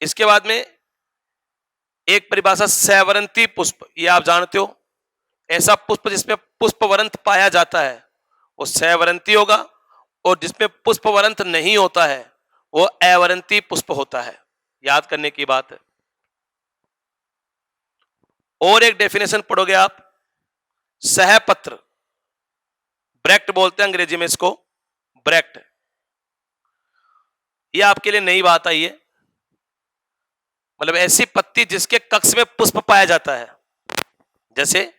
इसके बाद में एक परिभाषा सैवरंती पुष्प, ये आप जानते हो, ऐसा पुष्प जिसमें पुष्पवरंत पाया जाता है वो सैवरंती होगा, और जिसमें पुष्पवरंत नहीं होता है वो अवरंती पुष्प होता है। याद करने की बात है। और एक डेफिनेशन पढ़ोगे आप, सहपत्र, ब्रैक्ट बोलते हैं अंग्रेजी में इसको, ब्रैक्ट। ये आपके लिए नई बात आई है, मतलब ऐसी पत्ती जिसके कक्ष में पुष्प पाया जाता है। जैसे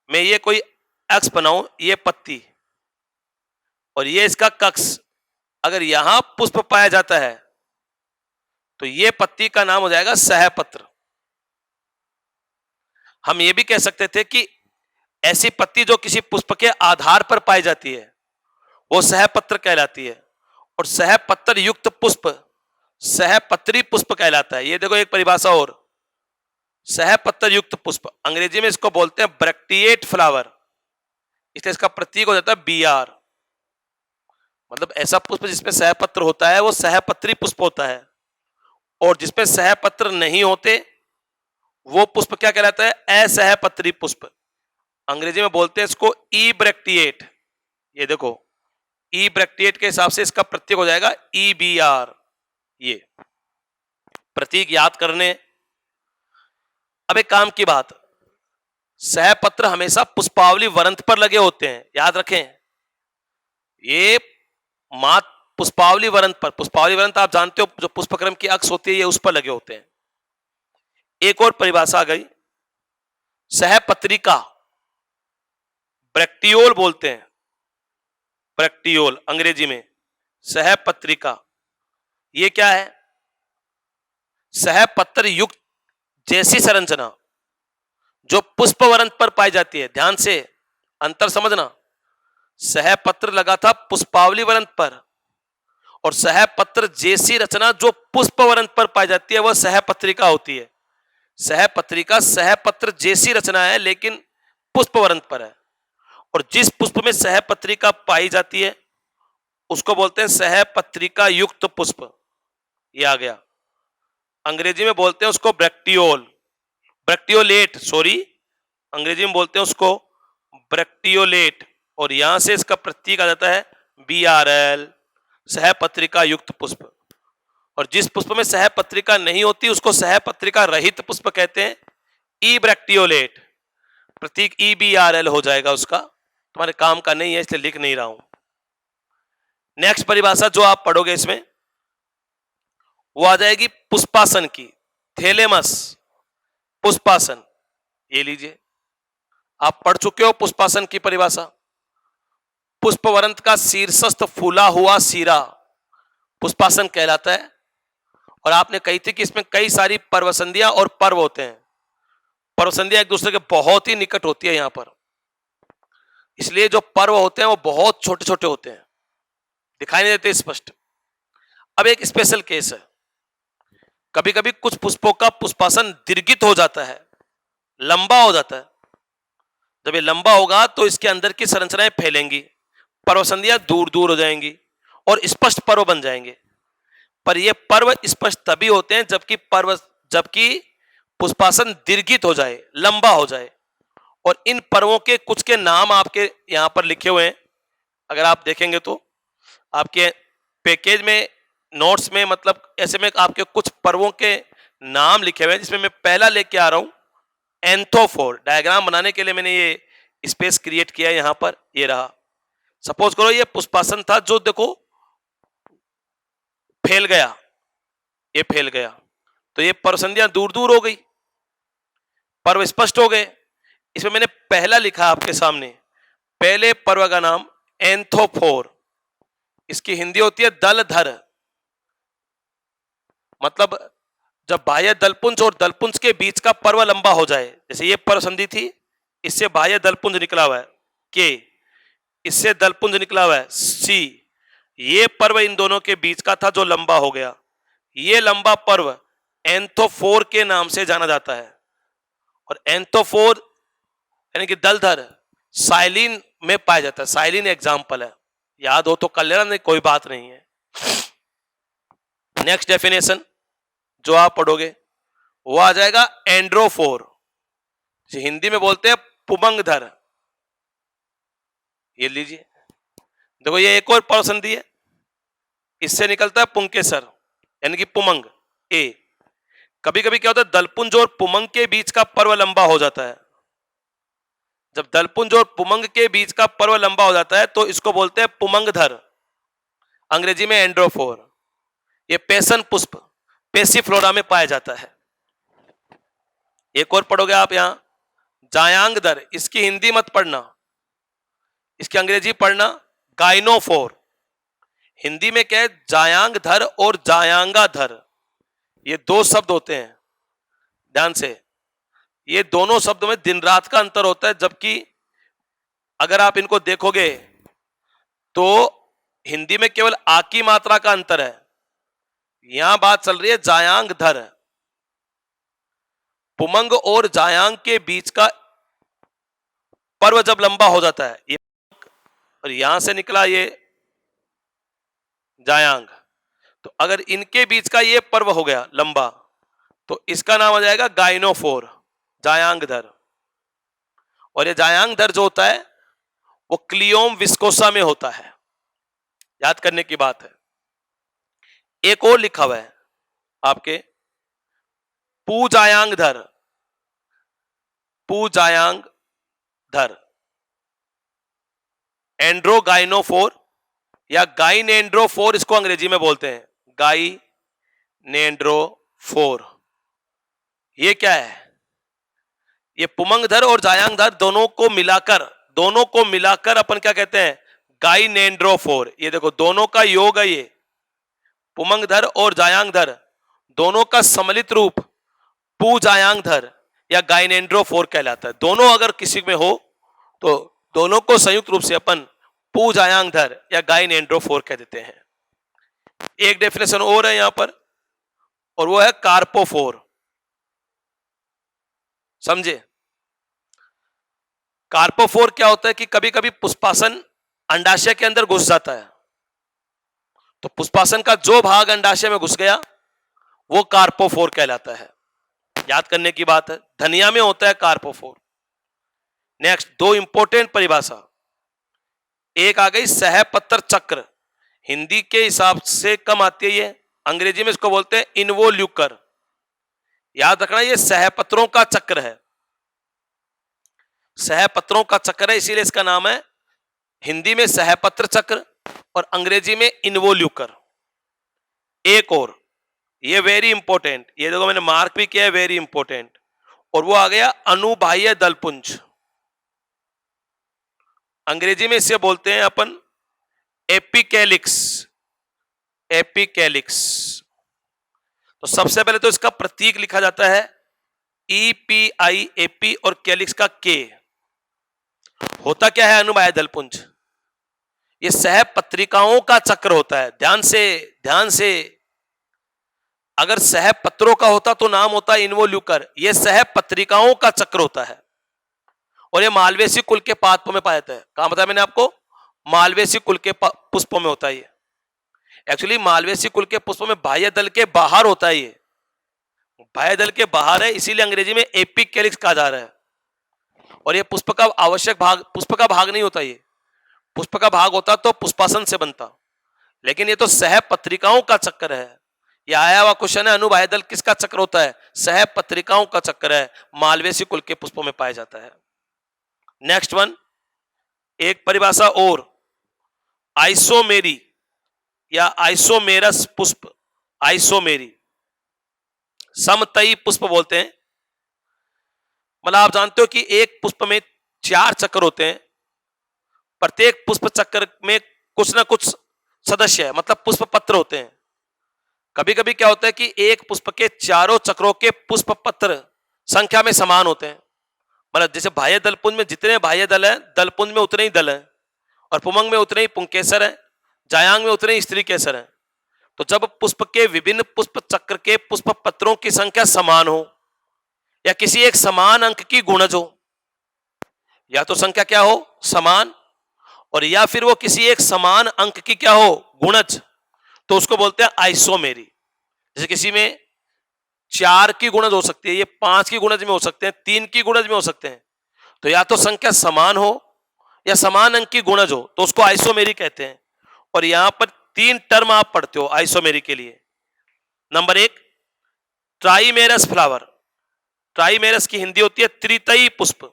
मैं ये कोई अक्ष बनाऊं, ये पत्ती और ये इसका कक्ष, अगर यहां पुष्प पाया जाता है तो ये पत्ती का नाम हो जाएगा सहपत्र। हम ये भी कह सकते थे कि ऐसी पत्ती जो किसी पुष्प के आधार पर पाई जाती है वो सहपत्र कहलाती है, और सहपत्र युक्त पुष्प सहपत्री पुष्प कहलाता है। ये देखो एक परिभाषा और, सहपत्र युक्त पुष्प, अंग्रेजी में इसको बोलते हैं ब्रैक्टिएट फ्लावर, इसलिए इसका प्रतीक हो जाता है BR। मतलब ऐसा पुष्प जिसमें सहपत्र होता है वो सहपत्री पुष्प होता है, और जिसमें सहपत्र नहीं होते वो पुष्प क्या कहलाता है, असहपत्री पुष्प। अंग्रेजी में बोलते हैं इसको इब्रैक्टिएट। ये देखो इब्रैक्टिएट के हिसाब से इसका प्रतीक हो जाएगा EBR। ये प्रतीक याद करने। अब एक काम की बात, सहपत्र हमेशा पुष्पावली वरंत पर लगे होते हैं, याद रखें। ये मात पुष्पावली वरंत पर, पुष्पावली वरंत आप जानते हो जो पुष्पक्रम की अक्ष होती है ये उस पर लगे होते हैं। एक और परिभाषा आ गई, सहपत्रिका, ब्रैक्टियोल बोलते हैं, ब्रैक्टियोल अंग्रेजी में, सहपत्रिका। ये क्या है, सहपत्र युक्त जैसी संरचना जो पुष्पवरंत पर पाई जाती है। ध्यान से अंतर समझना, सहपत्र लगा था पुष्पावली वरंत पर, और सहपत्र जैसी रचना जो पुष्पवरंत पर पाई जाती है वह सहपत्रिका होती है। सहपत्रिका सहपत्र जैसी रचना है लेकिन पुष्पवरंत पर है, और जिस पुष्प में सहपत्रिका पाई जाती है उसको बोलते हैं सहपत्रिका युक्त पुष्प। ये आ गया, अंग्रेजी में बोलते हैं उसको ब्रैक्टियोल, ब्रैक्टियोलेट, सॉरी, अंग्रेजी में बोलते हैं उसको ब्रैक्टियोलेट, और यहां से इसका प्रतीक आ जाता है BRL, सहपत्रिका युक्त पुष्प। और जिस पुष्प में सहपत्रिका नहीं होती उसको सहपत्रिका रहित पुष्प कहते हैं, इब्रैक्टियोलेट, प्रतीक EBRL हो जाएगा उसका। तुम्हारे काम का नहीं है इसलिए लिख नहीं रहा हूं। नेक्स्ट परिभाषा जो आप पढ़ोगे इसमें वो आ जाएगी पुष्पासन की, थैलेमस, पुष्पासन। ये लीजिए, आप पढ़ चुके हो पुष्पासन की परिभाषा। पुष्पवरंत का शीर्षस्थ फूला हुआ सीरा पुष्पासन कहलाता है, और आपने कही थी कि इसमें कई सारी पर्वसंधियां और पर्व होते हैं। पर्वसंधियां एक दूसरे के बहुत ही निकट होती है यहां पर, इसलिए जो पर्व होते हैं वो बहुत छोटे छोटे होते हैं, दिखाई नहीं देते स्पष्ट। अब एक स्पेशल केस है, कभी कभी कुछ पुष्पों का पुष्पासन दीर्घित हो जाता है, लंबा हो जाता है। जब ये लंबा होगा तो इसके अंदर की संरचनाएं फैलेंगी, पर्वसंधियां दूर दूर हो जाएंगी और स्पष्ट पर्व बन जाएंगे। पर ये पर्व स्पष्ट तभी होते हैं जबकि पुष्पासन दीर्घित हो जाए, लंबा हो जाए। और इन पर्वों के कुछ के नाम आपके यहां पर लिखे हुए हैं, अगर आप देखेंगे तो आपके पैकेज में, नोट्स में, मतलब ऐसे में आपके कुछ पर्वों के नाम लिखे हुए हैं, जिसमें मैं पहला लेके आ रहा हूं एंथोफोर। डायग्राम बनाने के लिए मैंने ये स्पेस क्रिएट किया यहां पर, ये रहा। सपोज करो ये पुष्पासन था जो देखो फैल गया, ये फैल गया, तो ये पर्वसंधियां दूर दूर हो गई, पर्व स्पष्ट हो गए। इसमें मैंने पहला लिखा आपके सामने, पहले पर्व का नाम एंथोफोर, इसकी हिंदी होती है दलधर। मतलब जब बाह्य दलपुंज और दलपुंज के बीच का पर्व लंबा हो जाए, जैसे ये पर्व संधि थी, इससे बाह्य दलपुंज निकला हुआ है के, इससे दलपुंज निकला हुआ है सी, ये पर्व इन दोनों के बीच का था जो लंबा हो गया, ये लंबा पर्व एंथोफोर के नाम से जाना जाता है। और एंथोफोर यानी कि दलधर साइलिन में पाया जाता है, साइलिन एग्जाम्पल है, याद हो तो कर लेना, नहीं कोई बात नहीं है। नेक्स्ट डेफिनेशन जो आप पढ़ोगे वो आ जाएगा एंड्रोफोर, हिंदी में बोलते हैं पुमंगधर। ये लीजिए, देखो ये एक और पर्व संधि है, इससे निकलता है पुंकेसर यानी कि पुमंग ए। कभी कभी क्या होता है, दलपुंज और पुमंग के बीच का पर्व लंबा हो जाता है, जब दलपुंज और पुमंग के बीच का पर्व लंबा हो जाता है तो इसको बोलते हैं पुमंगधर, अंग्रेजी में एंड्रोफोर। ये पैसन पुष्प पेसिफ्लोरा में पाया जाता है। एक और पढ़ोगे आप यहां जायांगधर, इसकी हिंदी मत पढ़ना, इसकी अंग्रेजी पढ़ना गाइनोफोर। हिंदी में क्या है, जायांगधर और जायांगाधर, ये दो शब्द होते हैं, ध्यान से, ये दोनों शब्दों में दिन रात का अंतर होता है, जबकि अगर आप इनको देखोगे तो हिंदी में केवल आ की मात्रा का अंतर है। यहां बात चल रही है जायांगधर, पुमंग और जायांग के बीच का पर्व जब लंबा हो जाता है, ये और यहां से निकला ये जायांग, तो अगर इनके बीच का ये पर्व हो गया लंबा तो इसका नाम आ जाएगा गाइनोफोर, जायांगधर। और ये जायांगधर जो होता है वो क्लियोम विस्कोसा में होता है, याद करने की बात है। एक और लिखा हुआ है आपके पूजायांगधर, पूजायांगधर, एंड्रोगाइनोफोर या गाइनेंड्रोफोर इसको अंग्रेजी में बोलते हैं, गाइनेंड्रोफोर। ये क्या है, ये पुमंगधर और जायांगधर दोनों को मिलाकर अपन क्या कहते हैं, गाइनेंड्रोफोर। ये देखो दोनों का योग है, ये पुमंगधर और जायांगधर दोनों का सम्मिलित रूप पूजायांगधर या गाइनेंड्रोफोर कहलाता है। दोनों अगर किसी में हो तो दोनों को संयुक्त रूप से अपन पूजायांगधर या गाइनेंड्रोफोर कह देते हैं। एक डेफिनेशन और है यहां पर, और वो है कार्पोफोर। समझे, कार्पोफोर क्या होता है कि कभी कभी पुष्पासन अंडाशय के अंदर घुस जाता है, तो पुष्पासन का जो भाग अंडाशय में घुस गया वो कार्पोफोर कहलाता है, याद करने की बात है। धनिया में होता है कार्पोफोर। नेक्स्ट दो इंपॉर्टेंट परिभाषा, एक आ गई सहपत्र चक्र, हिंदी के हिसाब से कम आती है ये, अंग्रेजी में इसको बोलते हैं इन्वोल्यूकर। याद रखना ये सहपत्रों का चक्र है, सहपत्रों का चक्र है, इसीलिए इसका नाम है हिंदी में सहपत्र चक्र और अंग्रेजी में इन्वोल्यूकर। एक और ये वेरी इंपॉर्टेंट, ये देखो मैंने मार्क भी किया है, वेरी इंपॉर्टेंट, और वो आ गया अनुबाह्य दलपुंज। अंग्रेजी में इसे बोलते हैं अपन एपिकेलिक्स, एपिकेलिक्स। तो सबसे पहले तो इसका प्रतीक लिखा जाता है EPI, एपी और कैलिक्स का के। होता क्या है अनुबाह्य दलपुंज, ये सहपत्रिकाओं का चक्र होता है। ध्यान से अगर सहपत्रों का होता तो नाम होता इन्वोल्यूकर, ये सहपत्रिकाओं का चक्र होता है और ये मालवेसी कुल के पादपों में पाया जाता है। कहां बताया मैंने आपको, मालवेसी कुल के पुष्पों में होता है ये। एक्चुअली मालवेसी कुल के पुष्पों में बाह्य दल के बाहर होता है, ये बाह्य दल के बाहर है, इसीलिए अंग्रेजी में एपिकेलिक्स कहा जा रहा है। और ये पुष्प का आवश्यक भाग, पुष्प का भाग नहीं होता, ये पुष्प का भाग होता तो पुष्पासन से बनता, लेकिन ये तो सहपत्रिकाओं का चक्कर है। ये आया हुआ क्वेश्चन है, अनुबाह्य दल किसका चक्र होता है, सहपत्रिकाओं का चक्कर है, मालवेसी कुल के पुष्पों में पाया जाता है। नेक्स्ट वन, एक परिभाषा और, आइसोमेरी या आइसोमेरस पुष्प, आइसोमेरी समतई पुष्प बोलते हैं। मतलब आप जानते हो कि एक पुष्प में 4 चक्र होते हैं, प्रत्येक पुष्प चक्र में कुछ ना कुछ सदस्य है, मतलब पुष्प पत्र होते हैं। कभी कभी क्या होता है कि एक पुष्प के चारों चक्रों के पुष्प पत्र संख्या में समान होते हैं। मतलब जैसे बाह्य दलपुंज में जितने बाह्य दल हैं, दलपुंज में उतने ही दल हैं, और पुमंग में उतने ही पुंकेसर हैं, जायांग में उतने ही स्त्री केसर हैं। तो जब पुष्प के विभिन्न पुष्प चक्र के पुष्प पत्रों की संख्या समान हो, या किसी एक समान अंक की गुणज हो, या तो संख्या क्या हो समान, और या फिर वो किसी एक समान अंक की क्या हो गुणज, तो उसको बोलते हैं आइसोमेरी। जैसे किसी में 4 की गुणज हो सकती है, ये 5 की गुणज में हो सकते हैं, 3 की गुणज में हो सकते हैं। तो या तो संख्या समान हो या समान अंक की गुणज हो, तो उसको आइसोमेरी कहते हैं। और यहां पर 3 टर्म आप पढ़ते हो आइसोमेरी के लिए। Number 1, ट्राइमेरस flower. ट्राइमेरस की हिंदी होती है त्रितयी पुष्प।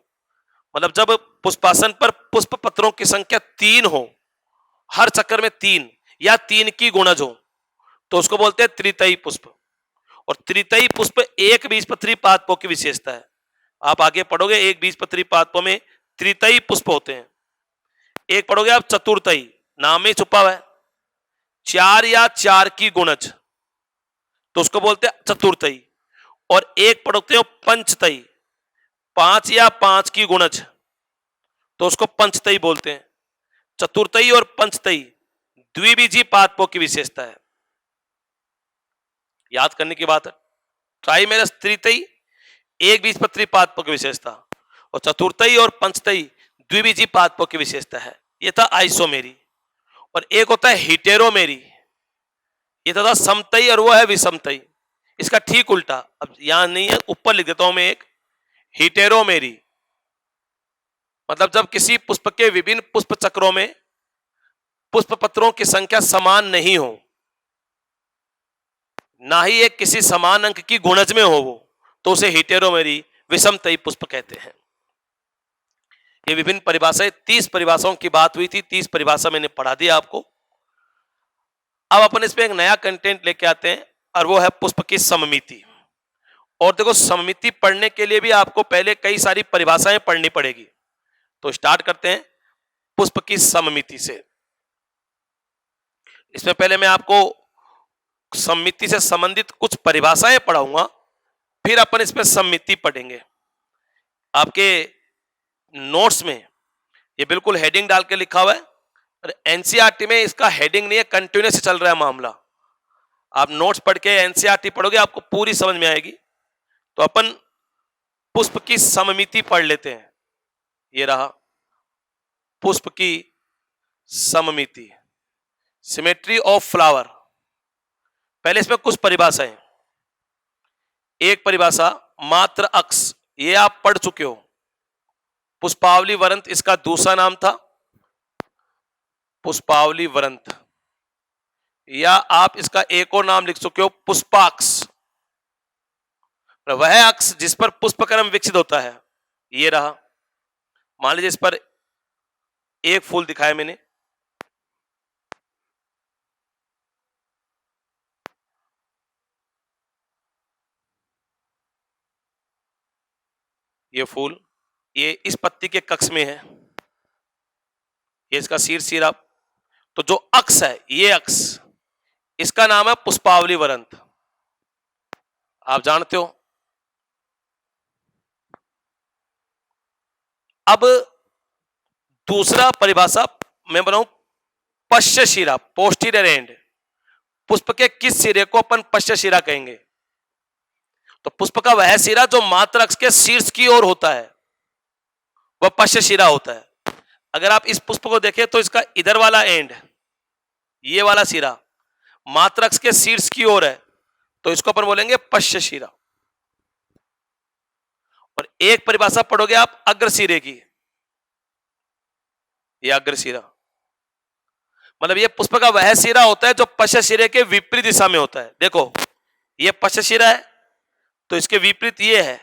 मतलब जब पुष्पासन पर पुष्प पत्रों की संख्या 3 हो, हर चक्कर में 3 या 3 की गुणज हो, तो उसको बोलते हैं त्रितयी पुष्प। और त्रितयी पुष्प एक बीजपत्री पादपों की विशेषता है। आप आगे पढ़ोगे एक बीजपत्री पादपों में त्रितयी पुष्प होते हैं। एक पढ़ोगे आप चतुर्थयी, नाम में छुपा हुआ है, 4 या 4 की गुणज, तो उसको बोलते हैं चतुर्थयी। और एक पढ़ते हो पंचतयी, 5 या 5 की गुणज, तो उसको पंचतयी बोलते हैं। चतुर्थयी और पंचतयी द्विबीजी पादपों की विशेषता है, याद करने की बात है। ट्राइमेरस त्रितयी एक बीजपत्री पादपों की विशेषता, और चतुर्थयी और पंचतयी द्विबीजी पादपों की विशेषता है। यह था आइसोमेरी। और एक होता है हिटेरोमेरी, ये था समतयी और वो है विषमतयी। इसका ठीक उल्टा, अब यहां नहीं है, ऊपर लिख देता हूं मैं एक, हिटेरोमेरी। मतलब जब किसी पुष्प के विभिन्न पुष्प चक्रों में पुष्प पत्रों की संख्या समान नहीं हो, ना ही एक किसी समान अंक की गुणज में हो वो, तो उसे हिटेरोमेरी विषमतयी पुष्प कहते हैं। ये विभिन्न परिभाषाएं, 30 परिभाषाओं की बात हुई थी, 30 परिभाषा मैंने पढ़ा दिया आपको। अब अपन इसमें एक नया कंटेंट लेके आते हैं, और वो है पुष्प की सममिति। और देखो, सममिति पढ़ने के लिए भी आपको पहले कई सारी परिभाषाएं पढ़नी पड़ेगी। तो स्टार्ट करते हैं पुष्प की सममिति से। इसमें पहले मैं आपको सममिति से संबंधित कुछ परिभाषाएं पढ़ाऊंगा, फिर अपन इसमें सममिति पढ़ेंगे। आपके नोट्स में ये बिल्कुल हेडिंग डाल के लिखा हुआ है, और एनसीईआरटी में इसका हेडिंग नहीं है, कंटिन्यूअस चल रहा है मामला। आप नोट्स पढ़ के एनसीईआरटी पढ़ोगे, आपको पूरी समझ में आएगी। तो अपन पुष्प की सममिति पढ़ लेते हैं। ये रहा पुष्प की सममिति, सिमेट्री ऑफ फ्लावर। पहले इसमें कुछ परिभाषाएं। एक परिभाषा मात्र अक्ष, ये आप पढ़ चुके हो, पुष्पावली वरंत इसका दूसरा नाम था, पुष्पावली वरंत। या आप इसका एक और नाम लिख चुके हो, पुष्पाक्ष। वह अक्ष जिस पर पुष्पक्रम विकसित होता है। ये रहा, मान लीजिए इस पर एक फूल दिखाया मैंने, ये फूल, ये इस पत्ती के कक्ष में है, ये इसका शीर्ष सिरा। तो जो अक्ष है, ये अक्ष, इसका नाम है पुष्पावली वरंत। आप जानते हो। अब दूसरा परिभाषा मैं बनाऊं, पश्च शिरा, पोस्टीरियर एंड। पुष्प के किस सिरे को अपन पश्च शिरा कहेंगे? तो पुष्प का वह सिरा जो मात्र अक्ष के शीर्ष की ओर होता है, वह पश्च शिरा होता है। अगर आप इस पुष्प को देखें तो इसका इधर वाला एंड, ये वाला सिरा मात्र अक्ष के शीर्ष की ओर है, तो इसको अपन बोलेंगे पश्च शिरा। और एक परिभाषा पढ़ोगे आप अग्रसिरे की, ये अग्रसिरा। मतलब ये पुष्प का वह सिरा होता है जो पश्च शिरे के विपरीत दिशा में होता है। देखो, ये पश्च शिरा है, तो इसके विपरीत ये है,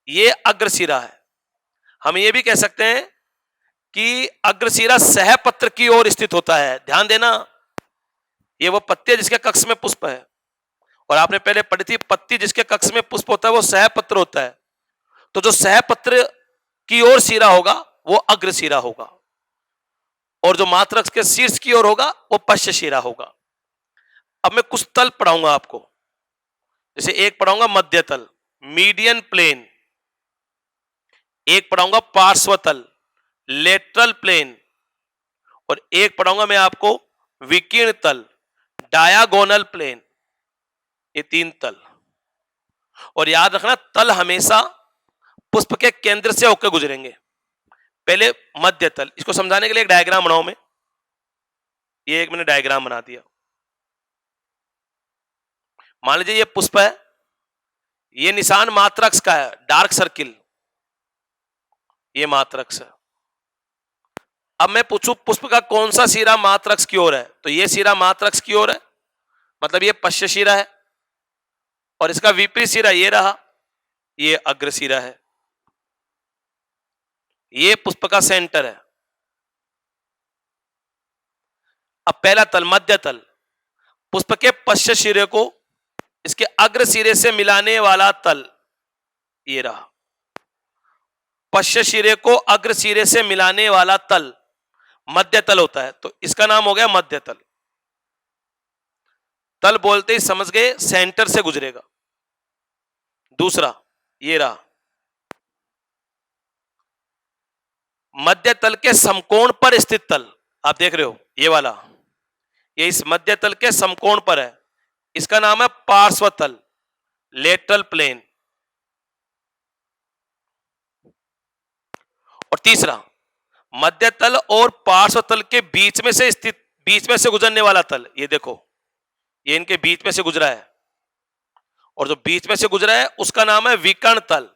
ये अग्रसिरा है। हम ये भी कह सकते हैं कि अग्रसिरा सहपत्र की ओर स्थित होता है। ध्यान देना, ये वो पत्ती है जिसके कक्ष में पुष्प है। और आपने पहले पढ़ी थी, पत्ती जिसके कक्ष में पुष्प होता है वो सहपत्र होता है। तो जो सहपत्र की ओर सिरा होगा वो अग्रसिरा होगा, और जो मात्र अक्ष के शीर्ष की ओर होगा वो पश्च शिरा होगा। अब मैं कुछ तल पढ़ाऊंगा आपको, जैसे एक पढ़ाऊंगा मध्य तल, मीडियन प्लेन, एक पढ़ाऊंगा पार्श्व तल, लेटरल प्लेन, और एक पढ़ाऊंगा मैं आपको विकीर्ण तल, डायागोनल प्लेन। ये 3 तल। और याद रखना, तल हमेशा पुष्प के केंद्र से होकर गुजरेंगे। पहले मध्य तल, इसको समझाने के लिए एक डायग्राम बनाऊं मैं। ये एक मैंने डायग्राम बना दिया। मान लीजिए ये पुष्प है, ये निशान मात्रक्स का है, डार्क सर्किल, ये मात्रक्स है। अब मैं पूछूं पुष्प का कौन सा सिरा मात्रक्स की ओर है, तो ये सिरा मात्रक्स की ओर है, मतलब ये पश्च शिरा है, और इसका विपरीत सिरा ये रहा, ये अग्र सिरा है। ये पुष्प का सेंटर है। अब पहला तल मध्य तल, पुष्प के पश्च सिरे को इसके अग्र सिरे से मिलाने वाला तल ये रहा। पश्च सिरे को अग्र सिरे से मिलाने वाला तल मध्य तल होता है, तो इसका नाम हो गया मध्य तल। तल बोलते ही समझ गए सेंटर से गुजरेगा। दूसरा ये रहा, मध्य तल के समकोण पर स्थित तल, आप देख रहे हो ये वाला, ये इस मध्य तल के समकोण पर है, इसका नाम है पार्श्व तल, लेटरल प्लेन। और तीसरा मध्य तल और पार्श्व तल के बीच में से स्थित, बीच में से गुजरने वाला तल, ये देखो ये इनके बीच में से गुजरा है, और जो बीच में से गुजरा है उसका नाम है विकर्ण तल।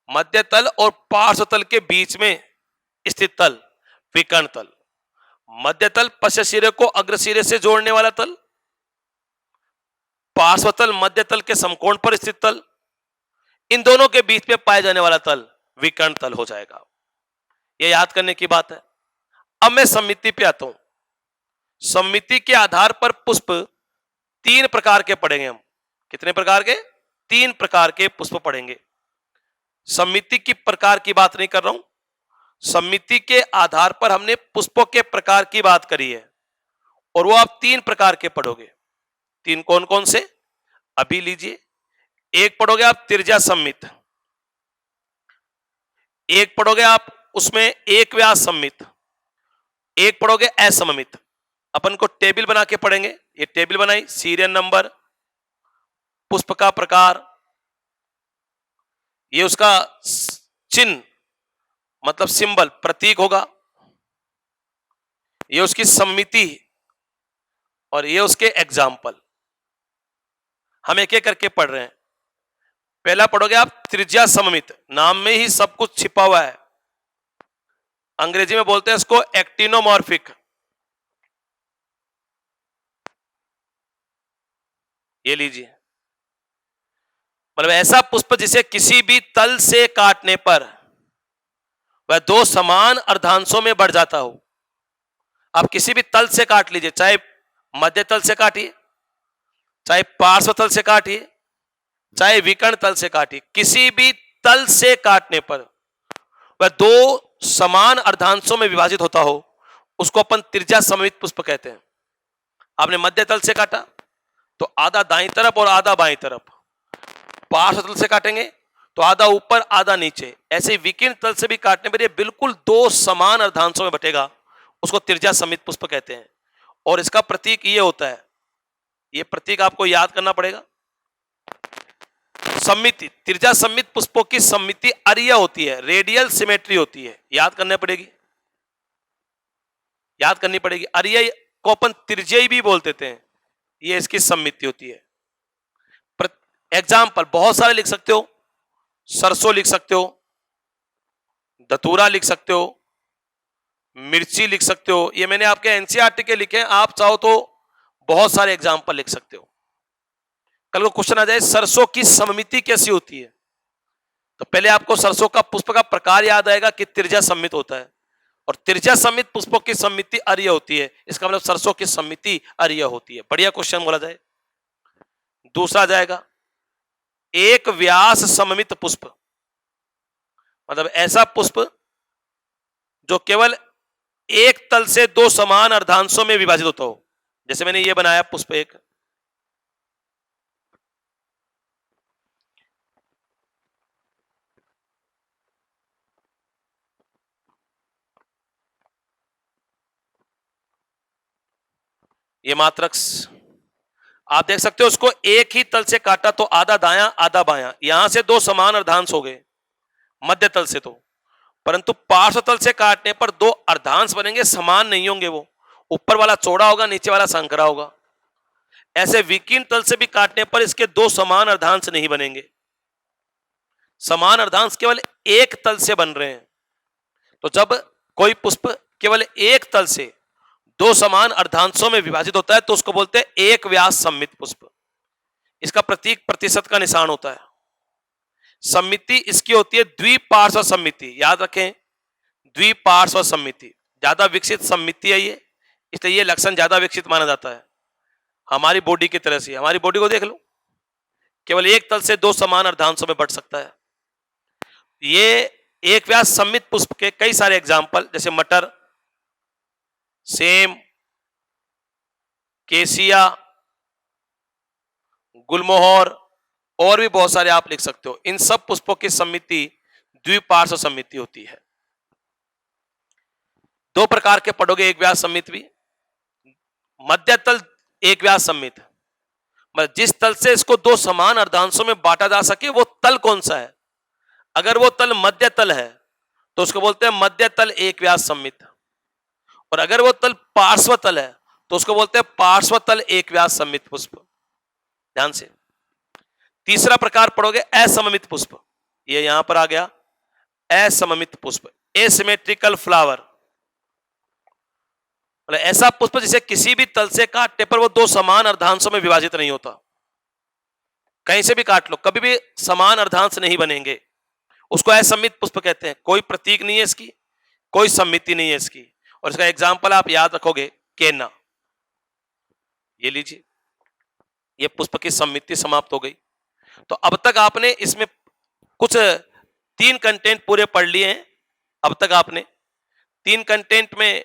मध्य तल और पार्श्व तल के बीच में स्थित तल विकर्ण तल। मध्य तल पश्च सिरे को अग्र सिरे से जोड़ने वाला तल, पार्श्व तल मध्य तल के समकोण पर स्थित तल, इन दोनों के बीच में पाए जाने वाला तल विकर्ण तल हो जाएगा। यह याद करने की बात है। अब मैं सममिति पे आता हूं। सममिति के आधार पर पुष्प 3 प्रकार के पढ़ेंगे हम। कितने प्रकार के? 3 प्रकार के पुष्प पढ़ेंगे। सममिति की प्रकार की बात नहीं कर रहा हूं, सममिति के आधार पर हमने पुष्पों के प्रकार की बात करी है, और वो आप 3 प्रकार के पढ़ोगे। 3 कौन कौन से? अभी लीजिए। एक पढ़ोगे आप त्रिज्या सममित, एक पढ़ोगे आप उसमें एक व्यास सममित, एक पढ़ोगे असममित। अपन को टेबल बना के पढ़ेंगे। ये टेबल बनाई, सीरियल नंबर, पुष्प का प्रकार, ये उसका चिन्ह मतलब सिंबल, प्रतीक होगा, ये उसकी सममिति, और ये उसके एग्जाम्पल। हम एक एक करके पढ़ रहे हैं। पहला पढ़ोगे आप त्रिज्या सममित, नाम में ही सब कुछ छिपा हुआ है। अंग्रेजी में बोलते हैं इसको एक्टिनोमॉर्फिक। ये लीजिए, मतलब ऐसा पुष्प जिसे किसी भी तल से काटने पर वह 2 समान अर्धांशों में बढ़ जाता हो। आप किसी भी तल से काट लीजिए, चाहे मध्य तल से काटिए, चाहे पार्श्व तल से काटिए, चाहे विकर्ण तल से काटिए, किसी भी तल से काटने पर वह 2 समान अर्धांशों में विभाजित होता हो, उसको अपन त्रिज्या सममित पुष्प कहते हैं। आपने मध्य तल से काटा तो आधा दाईं तरफ और आधा बाईं तरफ, पार्श्व तल से काटेंगे तो आधा ऊपर आधा नीचे, ऐसे विकीर्ण तल से भी काटने पर ये बिल्कुल 2 समान अर्धांशों में बटेगा, उसको त्रिज्या सममित पुष्प कहते हैं। और इसका प्रतीक ये होता है, ये प्रतीक आपको याद करना पड़ेगा। सममिति, त्रिज्या सममित पुष्पों की सममिति अरीय होती है, रेडियल सिमेट्री होती है, याद करना पड़ेगी, याद करनी पड़ेगी। अरीय को अपन त्रिज्यी भी बोलते थे, ये इसकी सममिति होती है। एग्जाम्पल बहुत सारे लिख सकते हो, सरसों लिख सकते हो, धतूरा लिख सकते हो, मिर्ची लिख सकते हो। ये मैंने आपके एनसीईआरटी के लिखे हैं, आप चाहो तो बहुत सारे एग्जाम्पल लिख सकते हो। कल को क्वेश्चन आ जाए सरसों की सममिति कैसी होती है, तो पहले आपको सरसों का पुष्प का प्रकार याद आएगा कि त्रिज्या सममित होता है, और त्रिज्या सममित पुष्पों की सममिति अरीय होती है, इसका मतलब सरसों की सममिति अरीय होती है। बढ़िया क्वेश्चन बोला जाए। दूसरा जाएगा एक व्यास सममित पुष्प, मतलब ऐसा पुष्प जो केवल एक तल से 2 समान अर्धांशों में विभाजित होता हो। जैसे मैंने ये बनाया पुष्प एक, ये मात्रक्स आप देख सकते हो, उसको एक ही तल से काटा तो आधा दायां आधा बायां, यहां से दो समान अर्धांश हो गए मध्य तल से, तो परंतु पार्श्व तल से काटने पर दो अर्धांश बनेंगे, समान नहीं होंगे, वो ऊपर वाला चौड़ा होगा, नीचे वाला संकरा होगा। ऐसे विकीर्ण तल से भी काटने पर इसके दो समान अर्धांश नहीं बनेंगे, समान अर्धांश केवल एक तल से बन रहे हैं। तो जब कोई पुष्प केवल एक तल से दो समान अर्धांशों में विभाजित होता है तो उसको बोलते हैं एक व्यास सममित पुष्प। इसका प्रतीक प्रतिशत का निशान होता है। सम्मिति इसकी होती है द्विपार्श्व सम्मिति, याद रखें, द्विपार्श्व सम्मिति ज्यादा विकसित सम्मिति है ये, इसलिए ये लक्षण ज्यादा विकसित माना जाता है। हमारी बॉडी की तरह से, हमारी बॉडी को देख लो, केवल एक तल से दो समान अर्धांशों में बढ़ सकता है। ये एक व्यास सम्मित पुष्प के कई सारे एग्जाम्पल, जैसे मटर, सेम, केसिया, गुलमोहर और भी बहुत सारे आप लिख सकते हो। इन सब पुष्पों की सम्मिति द्विपार्श्व सम्मिति होती है। दो प्रकार के पढ़ोगे एक व्यास सम्मित भी, मध्य तल एक व्यास सम्मित, मतलब जिस तल से इसको दो समान अर्धांशों में बांटा जा सके वो तल कौन सा है। अगर वो तल मध्य तल है तो उसको बोलते हैं मध्य तल एक व्यास सम्मित, और अगर वो तल पार्श्व तल है तो उसको बोलते हैं पार्श्व तल एक व्यास सम्मित पुष्प। ध्यान से। तीसरा प्रकार पढ़ोगे असममित पुष्प, ये यहां पर आ गया असममित पुष्प, एसिमेट्रिकल फ्लावर, मतलब ऐसा पुष्प जिसे किसी भी तल से काटने पर वो दो समान अर्धांशों में विभाजित नहीं होता। कहीं से भी काट लो कभी भी समान अर्धांश नहीं बनेंगे, उसको असममित पुष्प कहते हैं। कोई प्रतीक नहीं है इसकी, कोई सम्मिति नहीं है इसकी, और इसका एग्जाम्पल आप याद रखोगे केना। ये लीजिए, ये पुष्प की सम्मिति समाप्त हो गई। तो अब तक आपने इसमें कुछ 3 कंटेंट पूरे पढ़ लिए हैं। अब तक आपने 3 कंटेंट में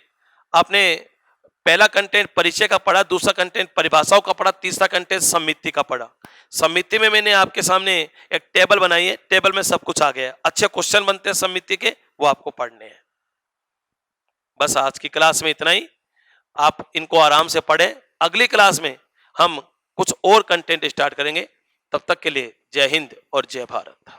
आपने पहला कंटेंट परिचय का पढ़ा, दूसरा कंटेंट परिभाषाओं का पढ़ा, तीसरा कंटेंट सम्मिति का पढ़ा। सम्मिति में मैंने आपके सामने एक टेबल बनाई है, टेबल में सब कुछ आ गया है। अच्छे क्वेश्चन बनते हैं सम्मिति के, वो आपको पढ़ने हैं। बस आज की क्लास में इतना ही, आप इनको आराम से पढ़ें। अगली क्लास में हम कुछ और कंटेंट स्टार्ट करेंगे। तब तक के लिए जय हिंद और जय भारत।